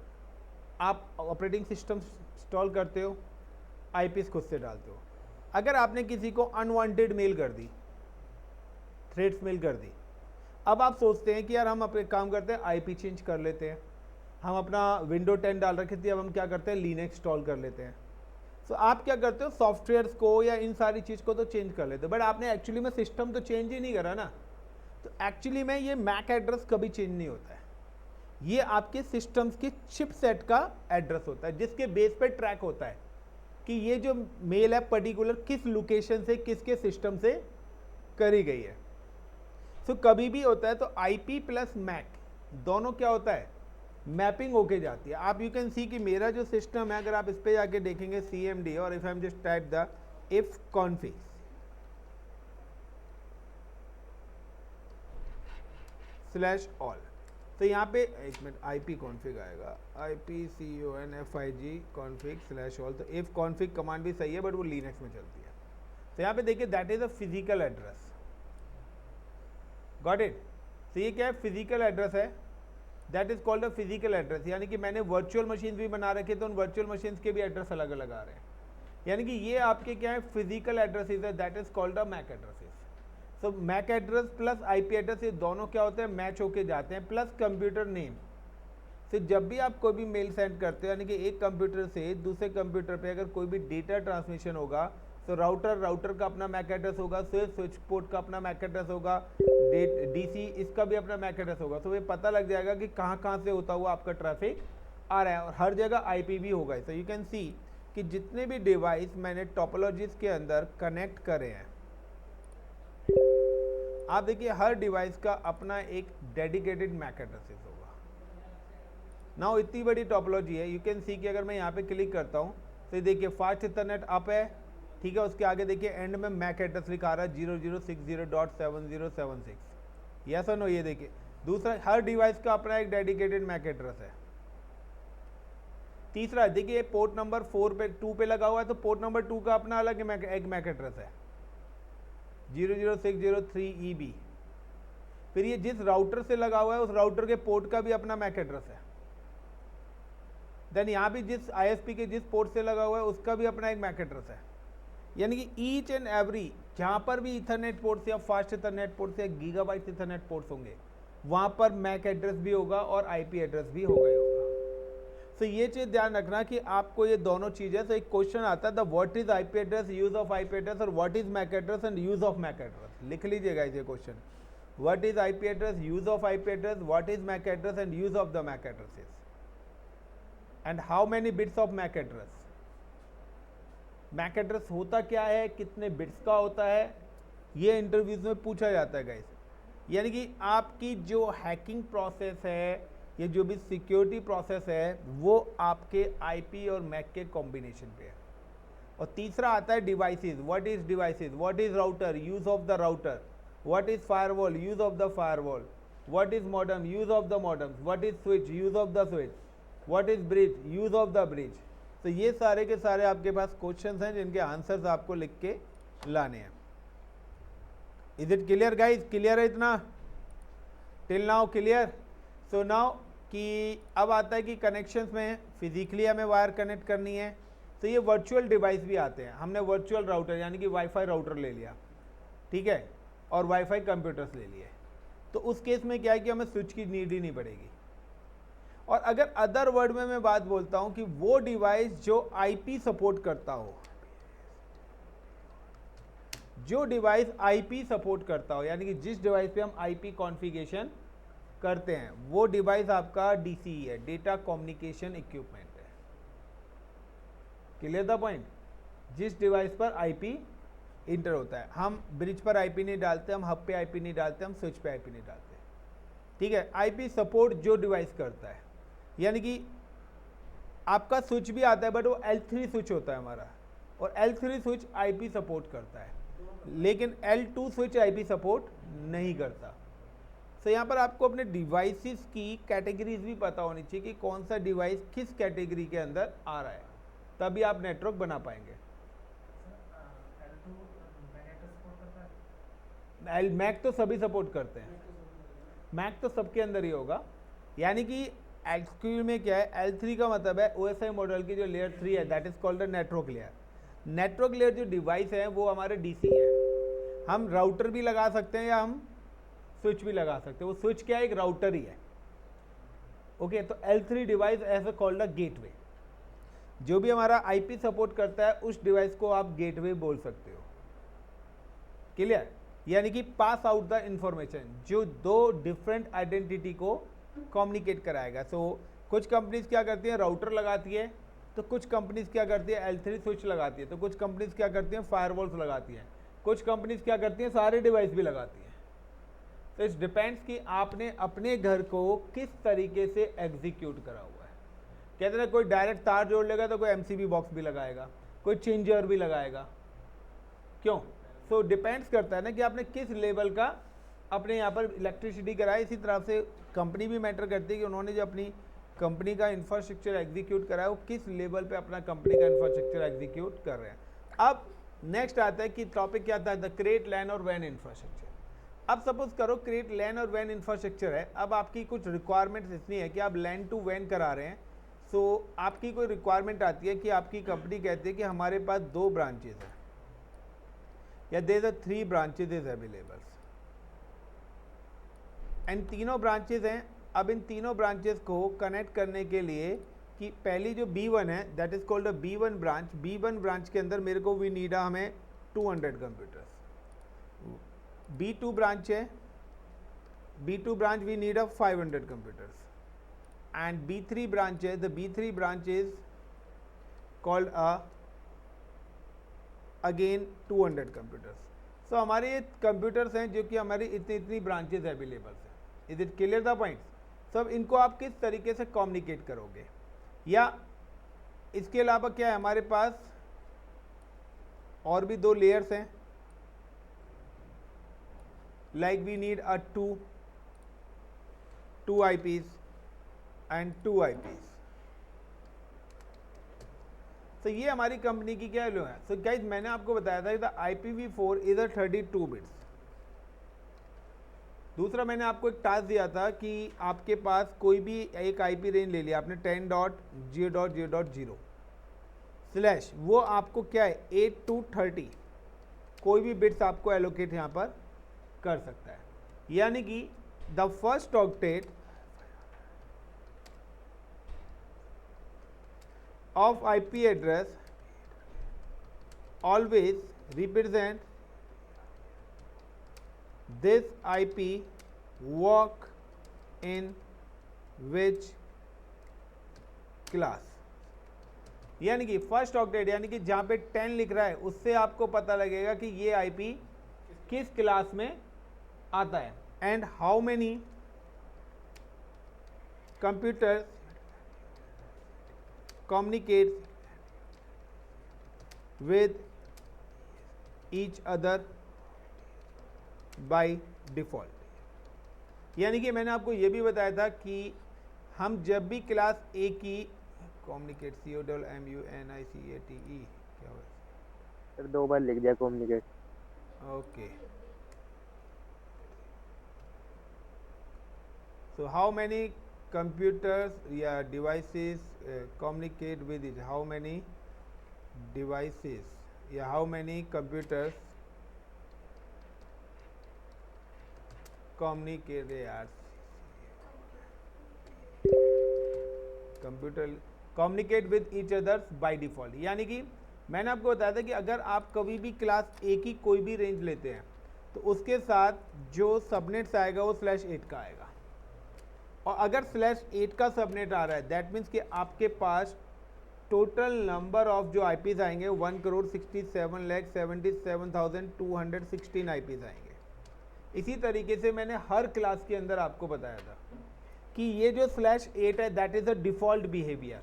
आप ऑपरेटिंग सिस्टम इंस्टॉल करते हो, IPs खुद से डालते हो। अगर आपने किसी को अनवांटेड मेल कर दी, थ्रेड्स मेल कर दी, अब आप सोचते हैं कि यार हम अपने काम करते हैं IP चेंज कर लेते हैं, हम अपना विंडो 10 डाल रखी थी, अब हम क्या करते हैं लिनक्स इंस्टॉल कर लेते हैं। तो आप क्या करते हो, सॉफ्टवेयर्स को या इन सारी चीज़ को तो चेंज कर लेते हो, बट आपने एक्चुअली में सिस्टम तो चेंज ही नहीं करा ना। तो एक्चुअली में ये मैक एड्रेस कभी चेंज नहीं होता है, ये आपके सिस्टम्स के चिपसेट का एड्रेस होता है, जिसके बेस पे ट्रैक होता है कि ये जो मेल है पर्टिकुलर किस लोकेशन से किसके सिस्टम से करी गई है। तो कभी भी होता है तो IP प्लस मैक दोनों क्या होता है, मैपिंग होके जाती है। आप यू कैन सी कि मेरा जो सिस्टम है, अगर आप इस पे जाके देखेंगे CMD, और if I am just type the if config /all, तो यहाँ पे एक मिनट IP कॉन्फिग आएगा, IPCONFIG कॉन्फिग /all। तो इफ कॉन्फिग कमांड भी सही है बट वो लिनक्स में चलती है। तो यहाँ पे देखिए that is a physical address, got it. तो ये क्या है, फिजिकल एड्रेस है, that is called a physical address. यानी कि मैंने वर्चुअल मशीन भी बना रखे, तो उन वर्चुअल मशीन के भी एड्रेस अलग अलग आ रहे हैं। यानी कि ये आपके क्या है, फिजिकल एड्रेसेस है, that is called a MAC addresses. So MAC address plus IP address ये दोनों क्या होते हैं, मैच होके जाते हैं, प्लस कंप्यूटर नेम। तो जब भी आप कोई भी मेल सेंड करते हो, यानी कि एक कंप्यूटर से दूसरे कंप्यूटर पे अगर कोई भी डेटा ट्रांसमिशन होगा, तो राउटर का अपना मैक एड्रेस होगा, स्विच पोर्ट का अपना मैक एड्रेस होगा, DC इसका भी अपना मैक एड्रेस होगा। तो ये पता लग जाएगा कि कहाँ कहाँ से होता हुआ आपका ट्रैफिक आ रहा है, और हर जगह IP भी होगा। तो यू कैन सी कि जितने भी डिवाइस मैंने टोपोलॉजीज के अंदर कनेक्ट करे हैं, आप देखिए हर डिवाइस का अपना एक डेडिकेटेड मैक एड्रेस होगा। नाउ इतनी बड़ी टोपोलॉजी है, यू कैन सी कि अगर मैं यहाँ पे क्लिक करता हूँ तो देखिए फास्ट इथरनेट अप है, ठीक है, उसके आगे देखिए एंड में मैक एड्रेस लिखा रहा है 0060.7076। यस और नो, ये देखिए दूसरा, हर डिवाइस का अपना एक डेडिकेटेड मैक एड्रेस है। तीसरा देखिए पोर्ट नंबर 2 पे लगा हुआ है, तो पोर्ट नंबर 2 का अपना अलग एक मैक एड्रेस है 00603EB। फिर ये जिस राउटर से लगा हुआ है उस राउटर के पोर्ट का भी अपना मैक एड्रेस है। देन यहाँ भी जिस ISP के जिस पोर्ट से लगा हुआ है उसका भी अपना एक मैक एड्रेस है। यानी कि ईच एंड एवरी जहाँ पर भी इथरनेट पोर्ट्स या फास्ट इथरनेट पोर्ट्स या गीगाबाइट इथरनेट पोर्ट्स होंगे, वहाँ पर मैक एड्रेस भी होगा और IP एड्रेस भी होगा ही होगा। तो ये चीज़ ध्यान रखना कि आपको ये दोनों चीज़ें, तो एक क्वेश्चन आता है the what is IP address, use of IP address, और what is MAC address and use of MAC address. लिख लीजिएगा ये question, what is IP address, use of IP address, what is MAC address and use of the MAC addresses, and how many bits of MAC address. MAC address होता क्या है, कितने bits का होता है, ये इंटरव्यूज में पूछा जाता है गाइस। यानी कि आपकी जो हैकिंग प्रोसेस है, ये जो भी सिक्योरिटी प्रोसेस है, वो आपके IP और मैक के कॉम्बिनेशन पे है। और तीसरा आता है devices, what is devices, what is router, use of the router, what is firewall, use of the firewall, what is modem, use of the modem, what is switch, use of the switch, what is bridge, use of the bridge. तो ये सारे के सारे आपके पास questions हैं जिनके answers आपको लिख के लाने हैं। Is it clear guys? Clear है इतना? Till now clear? So now कि अब आता है कि कनेक्शंस में फिजिकली हमें वायर कनेक्ट करनी है, तो ये वर्चुअल डिवाइस भी आते हैं। हमने वर्चुअल राउटर यानी कि वाईफाई राउटर ले लिया, ठीक है, और वाईफाई कंप्यूटर्स ले लिए, तो उस केस में क्या है कि हमें स्विच की नीड ही नहीं पड़ेगी। और अगर अदर वर्ड में मैं बात बोलता हूं कि वो डिवाइस जो आईपी सपोर्ट करता हो, जो डिवाइस आईपी सपोर्ट करता हो, यानी कि जिस डिवाइस पे हम आईपी कॉन्फ़िगरेशन करते हैं, वो डिवाइस आपका डीसीई है, डेटा कम्युनिकेशन इक्विपमेंट है। Clear the point? जिस डिवाइस पर आईपी इंटर होता है, हम ब्रिज पर आईपी नहीं डालते, हम हब पे आईपी नहीं डालते, हम स्विच पे आईपी नहीं डालते, ठीक है। आईपी सपोर्ट जो डिवाइस करता है, यानी कि आपका स्विच भी आता है बट वो L3 स्विच होता है हमारा, और L3 स्विच आईपी सपोर्ट करता है, लेकिन L2 स्विच आईपी सपोर्ट नहीं करता। तो यहाँ पर आपको अपने डिवाइसेस की कैटेगरीज भी पता होनी चाहिए कि कौन सा डिवाइस किस कैटेगरी के अंदर आ रहा है, तभी आप नेटवर्क बना पाएंगे। मैक तो सभी सपोर्ट करते हैं, मैक तो सबके अंदर ही होगा। यानी कि एक्चुअल में क्या है, L3 का मतलब है OSI मॉडल की जो लेयर 3 है, that is called the network layer. Network layer जो डिवाइस है वो हमारे डीसी है, हम राउटर भी लगा सकते हैं या हम स्विच भी लगा सकते हैं। वो स्विच क्या है, एक राउटर ही है, ओके। तो L3 device as called a gateway, जो भी हमारा आईपी सपोर्ट करता है उस डिवाइस को आप गेटवे बोल सकते हो। क्लियर? यानी कि पास आउट द इंफॉर्मेशन, जो दो डिफरेंट आइडेंटिटी को कम्युनिकेट कराएगा। सो कुछ कंपनीज क्या करती हैं, राउटर लगाती है, तो कुछ कंपनीज क्या करती है, L3 स्विच लगाती है, तो कुछ कंपनीज क्या करती हैं, फायरवॉल्स लगाती हैं, कुछ कंपनीज क्या करती हैं, सारे डिवाइस भी लगाती हैं। तो इस डिपेंड्स कि आपने अपने घर को किस तरीके से एग्जीक्यूट करा हुआ है। कहते हैं कोई डायरेक्ट तार जोड़ लेगा तो कोई MCB बॉक्स भी लगाएगा, कोई चेंजर भी लगाएगा, क्यों? सो डिपेंड्स करता है ना कि आपने किस लेवल का अपने यहाँ पर इलेक्ट्रिसिटी कराया। इसी तरह से कंपनी भी मैटर करती है कि उन्होंने जो अपनी कंपनी का इंफ्रास्ट्रक्चर एग्जीक्यूट करा है वो किस लेवल पे अपना कंपनी का इंफ्रास्ट्रक्चर एग्जीक्यूट कर रहे हैं। अब नेक्स्ट आता है कि टॉपिक क्या आता है, द क्रिएट लैन और वैन इंफ्रास्ट्रक्चर। अब सपोज करो क्रिएट लैन और वैन इंफ्रास्ट्रक्चर है, अब आपकी कुछ रिक्वायरमेंट्स इतनी है कि आप लैन टू वैन करा रहे हैं। सो आपकी कोई रिक्वायरमेंट आती है कि आपकी कंपनी कहती है कि हमारे पास 2 ब्रांचेज हैं या there are 3 branches is available, and तीनों ब्रांचेज हैं। अब इन तीनों ब्रांचेज को कनेक्ट करने के लिए कि पहली जो B1 है that is called a B1 branch, B1 branch के अंदर मेरे को वी नीड हमें 200 कंप्यूटर्स। B2 ब्रांच है, B2 branch we need 500 computers, and B3 branch है, the B3 branch is called again 200 computers. So हमारे ये कंप्यूटर्स हैं जो कि हमारी इतनी ब्रांचेज अवेलेबल हैं। Is it clear the point? सब इनको आप किस तरीके से कम्युनिकेट करोगे, या इसके अलावा क्या है हमारे पास और भी 2 लेयर्स हैं, like we need a 2 IPs and 2 IPs। तो ये हमारी कंपनी की क्या लो है। सो गाइस मैंने आपको बताया था the IPv4 is a 32 bits. दूसरा मैंने आपको एक टास्क दिया था कि आपके पास कोई भी एक IP रेंज ले लिया आपने 10.0.0.0 स्लैश, वो आपको क्या है 8 to 30 कोई भी बिट्स आपको एलोकेट यहाँ पर कर सकता है। यानी कि the first octet of IP address always represent this IP work in which class। यानी कि फर्स्ट ऑक्टेट यानी कि जहाँ पे 10 लिख रहा है उससे आपको पता लगेगा कि ये IP किस क्लास में आता है, and how many computers communicates with each other by default। यानी कि मैंने आपको ये भी बताया था कि हम जब भी क्लास A की कम्युनिकेट COMMUNICATE क्या हुआ? सर 2 बार लिख दिया communicate. Okay. So how many computers, yeah, devices communicate with it? How many devices? Yeah, how many computers communicate? यार computer communicate with each others by default. यानी कि मैंने आपको बताया था कि अगर आप कभी भी क्लास ए की कोई भी रेंज लेते हैं तो उसके साथ जो सबनेट्स आएगा वो /8 का आएगा, और अगर /8 का सबनेट आ रहा है दैट मीन्स कि आपके पास टोटल नंबर ऑफ जो आईपीज आएंगे 1,67,77,216 आईपीज आएंगे। इसी तरीके से मैंने हर क्लास के अंदर आपको बताया था कि ये जो /8 है that is a default behaviour.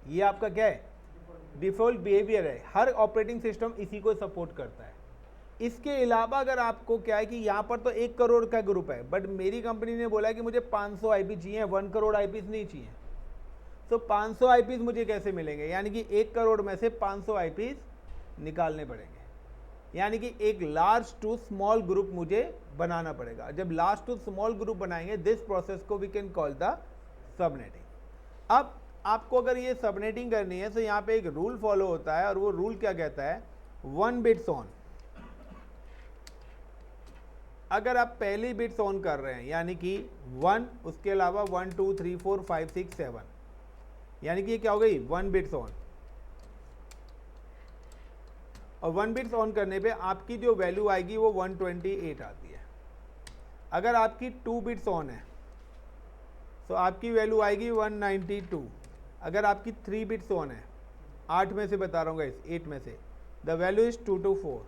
ये आपका क्या है? डिफ़ॉल्ट बिहेवियर है। हर ऑपरेटिंग सिस्टम इसी को सपोर्ट करता है। इसके अलावा अगर आपको क्या है कि यहाँ पर तो 1 करोड़ का ग्रुप है, बट मेरी कंपनी ने बोला कि मुझे 500 आईपी चाहिए, 1 करोड़ आईपीज नहीं चाहिए। तो 500 आईपीज मुझे कैसे मिलेंगे? यानी कि 1 करोड़ में से 500 आईपीज निकालने पड़ेंगे। यानी कि एक लार्ज टू स्मॉल ग्रुप मुझे बनाना पड़ेगा। जब लार्ज टू स्मॉल ग्रुप बनाएंगे दिस प्रोसेस को we can call the subnetting. अब आपको अगर ये सबनेटिंग करनी है तो यहाँ पे एक रूल फॉलो होता है, और वो रूल क्या कहता है? 1 बिट्स ऑन। अगर आप पहली बिट्स ऑन कर रहे हैं यानी कि 1, उसके अलावा 1 2 3 4 5 6 7, यानी कि ये क्या हो गई? 1 बिट्स ऑन। और 1 बिट्स ऑन करने पे आपकी जो वैल्यू आएगी वो 128 आती है। अगर आपकी 2 बिट्स ऑन है तो आपकी वैल्यू आएगी 192। अगर आपकी 3 बिट्स ऑन है, 8 में से बता रहा हूँ गाइस, 8 में से, द वैल्यू इज 224।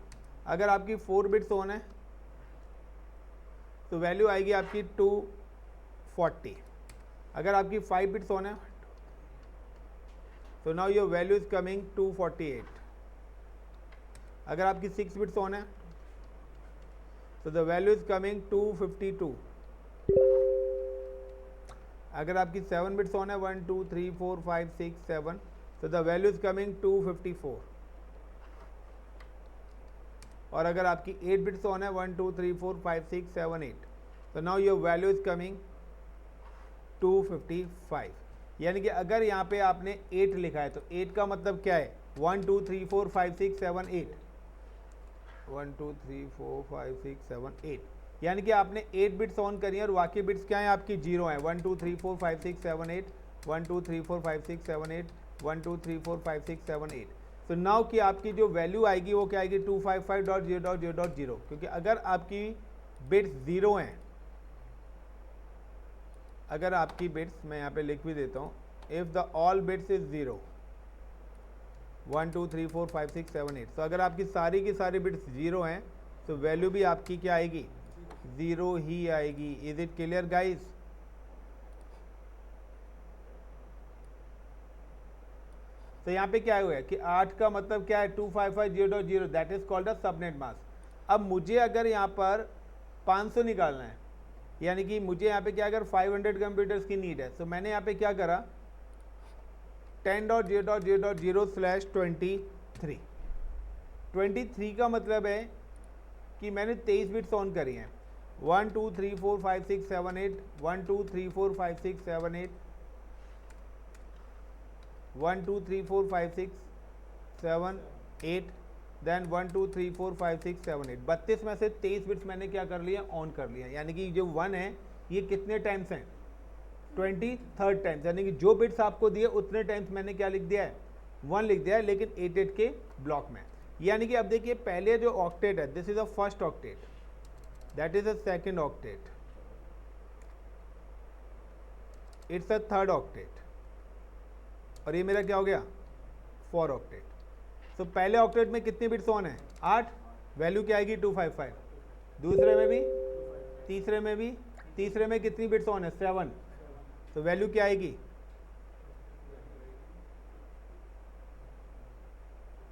अगर आपकी 4 बिट्स ऑन है तो वैल्यू आएगी आपकी 240। अगर आपकी 5 बिट्स ऑन है तो now your value is coming 248। अगर आपकी 6 बिट्स ऑन है तो द वैल्यू इज कमिंग 252। अगर आपकी 7 बिट्स ऑन है 1 2 3 4 5 6 7, तो द वैल्यू इज कमिंग 254। और अगर आपकी 8 बिट्स ऑन है 1 2 3 4 5 6 7 8, तो now your value is coming 255। यानी कि अगर यहाँ पे आपने 8 लिखा है तो 8 का मतलब क्या है? 1 2 3 4 5 6 7 8, 1 2 3 4 5 6 7 8, यानी कि आपने 8 बिट्स ऑन करी है और बाकी बिट्स क्या है? आपकी 0 है। 1 2 3 4 5 6 7 8, 1 2 3 4 5 6 7 8, 1 2 3 4 5 6 7 8। तो नाउ कि आपकी जो वैल्यू आएगी वो क्या आएगी? 255.0.0.0, क्योंकि अगर आपकी बिट्स 0 हैं, अगर आपकी बिट्स, मैं यहाँ पे लिख भी देता हूँ, if the all bits is 0, 1 2 3 4 5 6 7 8, तो अगर आपकी सारी की सारी बिट्स 0 हैं तो वैल्यू भी आपकी क्या आएगी? 0 ही आएगी। Is it clear guys? तो यहाँ पे क्या हुआ है कि 8 का मतलब क्या है? 255.0.0, that is called a subnet mask. अब मुझे अगर यहाँ पर 500 निकालना है, यानी कि मुझे यहाँ पे क्या, अगर 500 कंप्यूटर्स की नीड है, तो मैंने यहाँ पे क्या करा? 10.0.0.0/23। 23 का मतलब है कि मैंने 23 बिट्स ऑन करी हैं। 1 2 3 4 5 6 7 8, 1 2 3 4 5 6 7 8, 1 2 3 4 5 6 7 8, देन 1 2 3 4 5 6 7 8। 32 में से 23 बिट्स मैंने क्या कर लिया? ऑन कर लिया। यानी कि जो 1 है ये कितने टाइम्स हैं? 23rd times. यानी कि जो बिट्स आपको दिए उतने टाइम्स मैंने क्या लिख दिया है? 1 लिख दिया है, लेकिन 8 के ब्लॉक में। यानी कि अब देखिए, पहले जो ऑक्टेट है this is a first octet, that is a second octet, it's a third octet, और ये मेरा क्या हो गया? 4 ऑक्टेट। तो पहले ऑक्टेट में कितनी बिट्स ऑन है? 8, वैल्यू क्या आएगी? 255। दूसरे में भी, तीसरे में भी, तीसरे में कितनी बिट्स ऑन है? 7, तो वैल्यू क्या आएगी?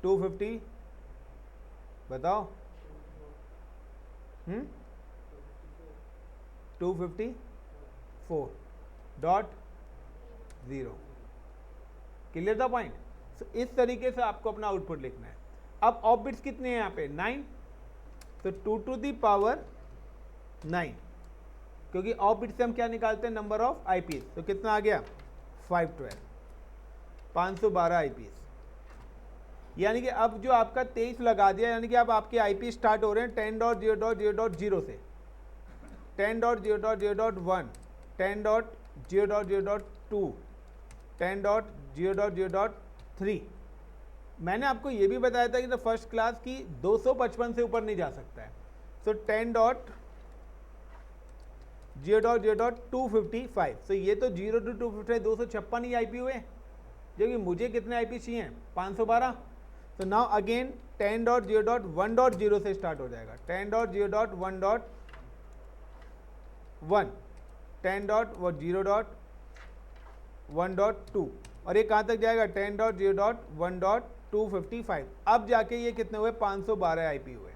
250। बताओ। 254.0। Clear the point. सो इस तरीके से आपको अपना आउटपुट लिखना है। अब ऑफ बिट्स कितने हैं यहाँ पे 9, तो 2 टू दी पावर 9, क्योंकि ऑफ बिट से हम क्या निकालते हैं नंबर ऑफ आईपीएस। तो कितना आ गया 512, 512 आईपीएस। यानी कि अब जो आपका 23 लगा दिया, यानी कि अब आपके आईपी स्टार्ट हो रहे हैं 10.0.0.0 से, 10.0.0.1, 10.0.0.2, 10.0.0.3। मैंने आपको ये भी बताया था कि द फर्स्ट क्लास की 255 से ऊपर नहीं जा सकता है। सो 10.0.0.255, सो ये तो 0 to 255 256 ही आईपी हुए, जो कि मुझे कितने आईपी चाहिए 512। तो नाउ अगेन 10.0.1.0 से स्टार्ट हो जाएगा, 10.0.1.1, 10.0.1.2, और ये कहाँ तक जाएगा 10.0.1.255। अब जाके ये कितने हुए 512 आईपी हुए।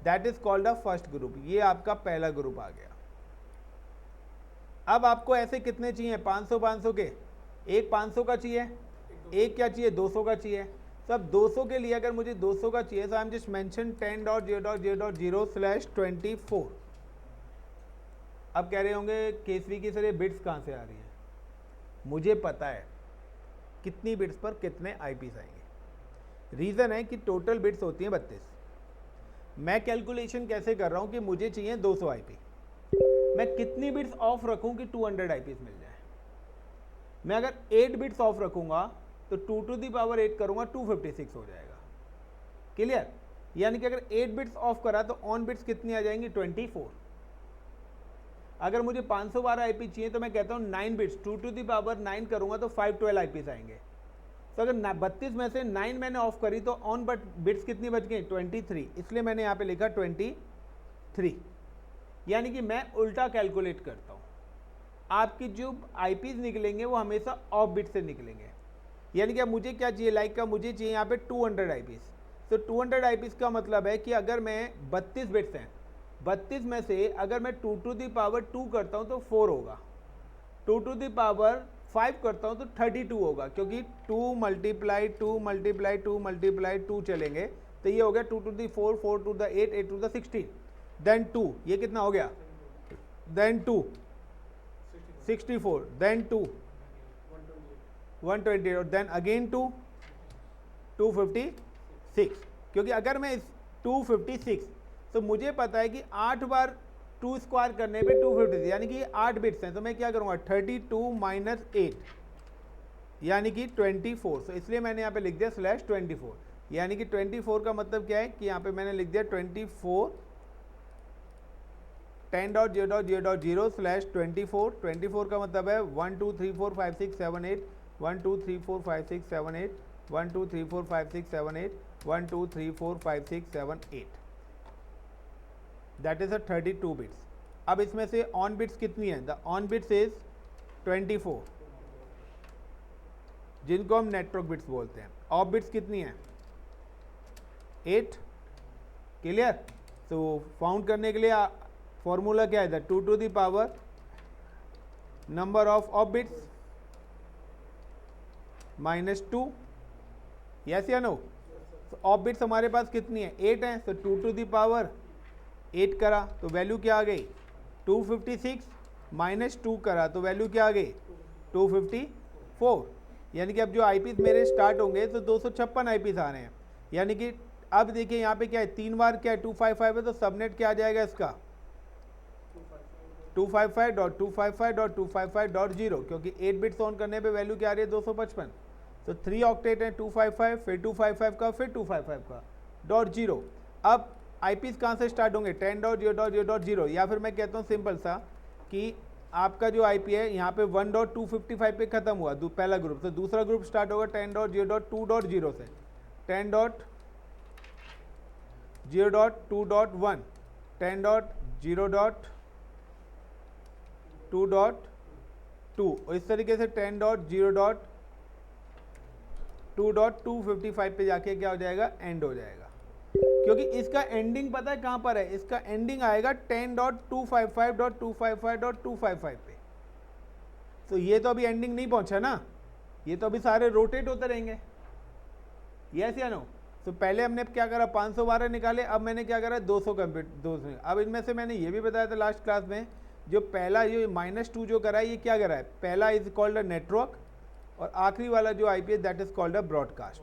That is called a first group. ये आपका पहला ग्रुप आ गया। अब आपको ऐसे कितने चाहिए 500 के, एक 500 का चाहिए, एक क्या चाहिए 200 का चाहिए। सब 200 के लिए अगर मुझे 200 का चाहिए तो आई एम जस्ट मेंशन 10.0.0.0/24। अब कह रहे होंगे केसवी की सर ये बिट्स कहाँ से आ रही है। मुझे पता है कितनी बिट्स पर कितने आईपीस आएंगे। रीज़न है कि टोटल बिट्स होती हैं 32। मैं कैलकुलेशन कैसे कर रहा हूँ कि मुझे चाहिए 200 आईपी, मैं कितनी बिट्स ऑफ रखूँ कि 200 आईपीस मिल जाए। मैं अगर 8 बिट्स ऑफ रखूँगा तो 2 टू दी पावर 8 करूँगा 256 हो जाएगा। क्लियर। यानी कि अगर 8 बिट्स ऑफ करा तो ऑन बिट्स कितनी आ जाएंगी 24। अगर मुझे 512 आईपी चाहिए तो मैं कहता हूँ 9 बिट्स 2 टू दी पावर 9 करूँगा तो 512 आईपीस आएंगे। तो अगर 32 में से 9 मैंने ऑफ करी तो ऑन बिट्स कितनी बच गई 23, इसलिए मैंने यहाँ पे लिखा 23। यानी कि मैं उल्टा कैलकुलेट करता हूँ। आपकी जो आईपीस निकलेंगे वो हमेशा ऑफ बिट से निकलेंगे। यानी कि अब मुझे क्या चाहिए, लाइक का मुझे चाहिए यहाँ पे 200 आईपीस। तो 200 आईपीस का मतलब है कि अगर मैं 32 बिट्स हैं, 32 में से अगर मैं 2 टू दी पावर 2 करता हूँ तो 4 होगा, 2 टू दी पावर 5 करता हूँ तो 32 होगा, क्योंकि 2 मल्टीप्लाई 2 मल्टीप्लाई 2 मल्टीप्लाई 2 चलेंगे। तो ये हो गया 2 to the 4, 4 to the 8, 8 to the 16, then 2, ये कितना हो गया, देन 2 64, देन 2 120, और देन अगेन 2 256। क्योंकि अगर मैं इस 256, तो मुझे पता है कि 8 बार 2 स्क्वायर करने पे 256, यानी कि 8 बिट्स हैं। तो मैं क्या करूँगा 32 माइनस 8 यानी कि 24। तो इसलिए मैंने यहाँ पे लिख दिया /24, यानी कि 24 का मतलब क्या है कि यहाँ पे मैंने लिख दिया 24 10.0.0.0/24। 24 का मतलब है 1 2 3 4 5 6 7 8, 1 2 3 4 5 6 7 8, 1 2 3 4 5 6 7 8, 1 2 3 4 5 6 7 8, दैट इज अ 32 बिट्स। अब इसमें से ऑन बिट्स कितनी है, द ऑन बिट्स इज 24, जिनको हम नेटवर्क बिट्स बोलते हैं। ऑफ बिट्स कितनी है 8। क्लियर। तो फाउंड करने के लिए फॉर्मूला क्या है, the 2 to the power number of bits -2, yes या नो। तो ऑफ बिट्स हमारे पास कितनी है 8 है, तो 2 टू दी पावर 8 करा तो वैल्यू क्या आ गई 256, -2 करा तो वैल्यू क्या आ गई 254। यानी कि अब जो आईपीस मेरे स्टार्ट होंगे तो 256 आईपीस आ रहे हैं। यानी कि अब देखिए यहाँ पे क्या है 3 बार क्या है 255 है, तो सबनेट क्या आ जाएगा इसका 255.255.255.0, क्योंकि 8 बिट्स ऑन करने पे वैल्यू क्या आ रही है 255। तो 3 ऑक्टेट है 255, फिर 255 का, फिर 255 का .0। अब आईपीस कहाँ से स्टार्ट होंगे 10.0.0.0, या फिर मैं कहता हूँ सिंपल सा कि आपका जो आईपी है यहाँ पे 1.255 पे खत्म हुआ पहला ग्रुप, तो दूसरा ग्रुप स्टार्ट होगा 10.0.2.0 से, 10.0.2.1, 10.0.2.2, और इस तरीके से 10.0.2.255 पे जाके क्या हो जाएगा एंड हो जाएगा। क्योंकि इसका एंडिंग पता है कहाँ पर है, इसका एंडिंग आएगा 10.255.255.255 पे। तो ये तो अभी एंडिंग नहीं पहुंचा ना, ये तो अभी सारे रोटेट होते रहेंगे, यस या नो। तो पहले हमने क्या करा, 512 निकाले, अब मैंने क्या करा 200 कंप्यूटर 200। अब इनमें से मैंने ये भी बताया था लास्ट क्लास में, जो पहला ये -2 जो करा है ये क्या करा है, पहला इज कॉल्ड अ नेटवर्क और आखिरी वाला जो आईपी है that is called a broadcast.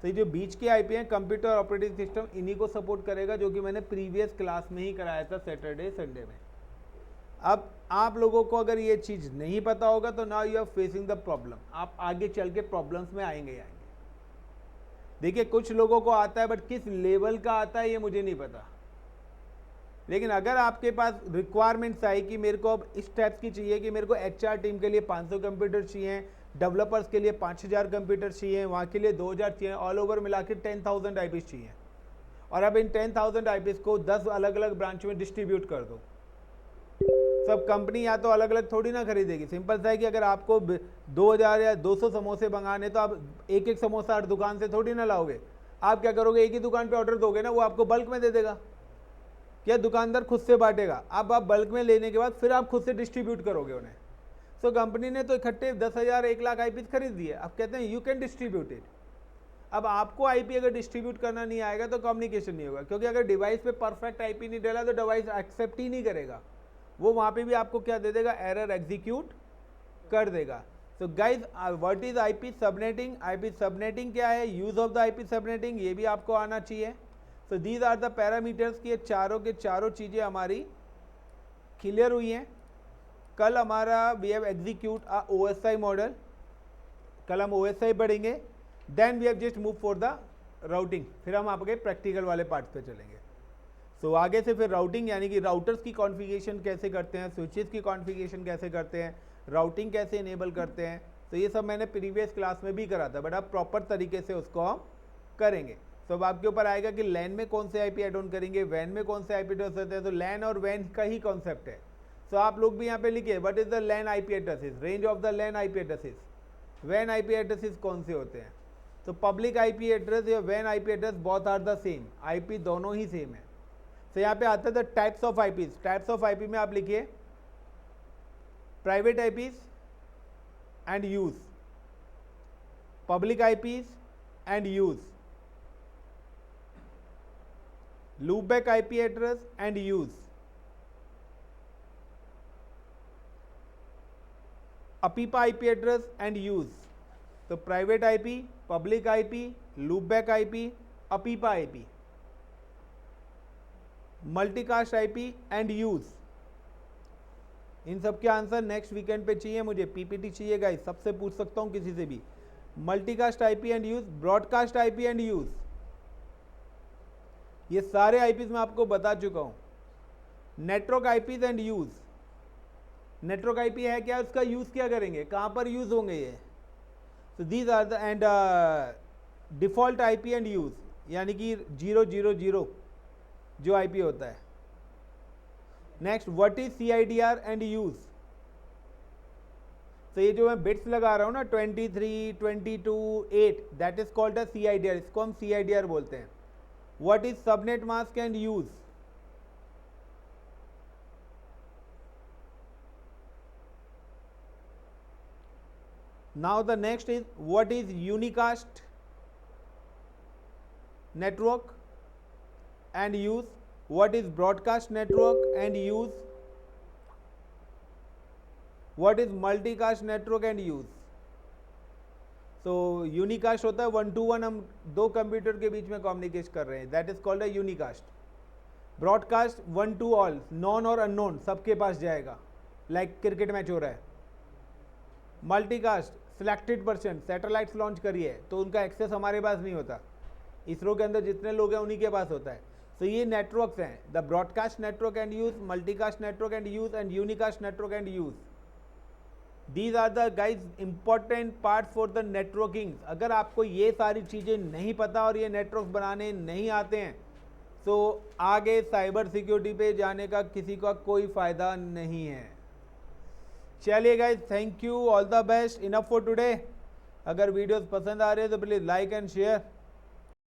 तो ये जो बीच के आईपी हैं कंप्यूटर ऑपरेटिंग सिस्टम, इन्हीं को सपोर्ट करेगा, जो कि मैंने प्रीवियस क्लास में ही कराया था सैटरडे संडे में। अब आप लोगों को अगर ये चीज़ नहीं पता होगा तो now you are facing the problem, आप आगे चल के प्रॉब्लम्स में आएंगे। देखिए कुछ लोगों को आता है बट किस लेवल का आता है ये मुझे नहीं पता, लेकिन अगर आपके पास रिक्वायरमेंट्स आई कि मेरे को अब इस टाइप्स की चाहिए कि मेरे को एचआर टीम के लिए 500 कंप्यूटर चाहिए, डेवलपर्स के लिए 5000 कंप्यूटर चाहिए, वहाँ के लिए 2000 चाहिए, ऑल ओवर मिला के 10,000 आईपीज चाहिए, और अब इन 10,000 आईपीज को 10 अलग अलग ब्रांच में डिस्ट्रीब्यूट कर दो। सब कंपनी या तो अलग अलग थोड़ी ना खरीदेगी, सिंपल सा है कि अगर आपको 2000 या 200 समोसे मंगाने तो आप एक एक समोसा हर दुकान से थोड़ी ना लाओगे। आप क्या करोगे, एक ही दुकान पे ऑर्डर दोगे ना, वो आपको बल्क में दे देगा, क्या दुकानदार खुद से बांटेगा। अब आप बल्क में लेने के बाद फिर आप खुद से डिस्ट्रीब्यूट करोगे उन्हें। सो कंपनी ने तो इकट्ठे 10,000 1 लाख आईपीज खरीद दिए, अब कहते हैं यू कैन डिस्ट्रीब्यूट इट। अब आपको आईपी अगर डिस्ट्रीब्यूट करना नहीं आएगा तो कम्युनिकेशन नहीं होगा, क्योंकि अगर डिवाइस पे परफेक्ट आईपी नहीं डाला तो डिवाइस एक्सेप्ट ही नहीं करेगा, वो वहाँ पे भी आपको क्या दे देगा, एरर एग्जीक्यूट कर देगा। So guys what is IP subnetting, IP subnetting क्या है, use of the IP subnetting ये भी आपको आना चाहिए। So these are the parameters की चारों के चारों चीज़ें हमारी क्लियर हुई हैं। कल हमारा we have execute a OSI model, कल हम ओएसआई पढ़ेंगे, then we have just move for the routing, फिर हम आपके प्रैक्टिकल वाले पार्ट पे चलेंगे। सो आगे से फिर राउटिंग यानी कि राउटर्स की कॉन्फ़िगरेशन कैसे करते हैं, स्विचेस की कॉन्फ़िगरेशन कैसे करते हैं, राउटिंग कैसे इनेबल करते हैं, तो ये सब मैंने प्रीवियस क्लास में भी करा था, बट अब प्रॉपर तरीके से उसको हम करेंगे। तो अब आपके ऊपर आएगा कि लैन में कौन से आईपी एड ऑन करेंगे, वैन में कौन से आईपी एड्रेस होते हैं, तो लैन और वैन का ही कॉन्सेप्ट है। सो आप लोग भी यहाँ पे लिखिए what is the LAN IP addresses, range of the LAN IP addresses, वैन आईपी एड्रेसेस कौन से होते हैं। तो पब्लिक आईपी एड्रेस या वैन IP address both are the same, IP दोनों ही सेम है। तो यहाँ पे आता है the types of IPs, types of IP में आप लिखिए private IPs and use, public IPs and use, loopback IP address and use, APIPA IP address and use. तो private IP, public IP, loopback IP, APIPA IP, multicast IP and use. इन सब के answer next weekend पे चाहिए मुझे, PPT चाहिए guys, सबसे पूछ सकता हूं किसी से भी। Multicast IP and use, broadcast IP and use, ये सारे आईपीज मैं आपको बता चुका हूं। Network IPs and use, network IP है क्या, उसका यूज क्या करेंगे, कहां पर यूज होंगे ये। तो these are the and default IP and use, यानी कि 000 जो आईपी होता है। Next what is CIDR and use, तो ये जो मैं बिट्स लगा रहा हूं ना 23, 22, 8, that is called a CIDR, इसको हम सीआईडीआर बोलते हैं। What is subnet mask and use, now the next is what is unicast network and use, what is broadcast network and use, what is multicast network and use। so unicast होता है 1 to 1, हम दो computer के बीच में communicate कर रहे हैं, that is called a unicast. Broadcast 1 to all, non और अननोन सबके पास जाएगा, लाइक क्रिकेट मैच हो रहा है। Multicast selected person, satellites launch करिए तो उनका एक्सेस हमारे पास नहीं होता, इसरो के अंदर जितने लोग हैं उन्हीं के पास होता है। तो ये नेटवर्क्स हैं, the broadcast network and use, multicast network and use and unicast network and use. These are the guys important part for the networking. अगर आपको ये सारी चीज़ें नहीं पता और ये नेटवर्क बनाने नहीं आते हैं तो आगे साइबर सिक्योरिटी पे जाने का किसी का कोई फ़ायदा नहीं है। चलिए guys, thank you, all the best, enough for today. अगर वीडियोस पसंद आ रहे हैं तो प्लीज़ लाइक एंड शेयर।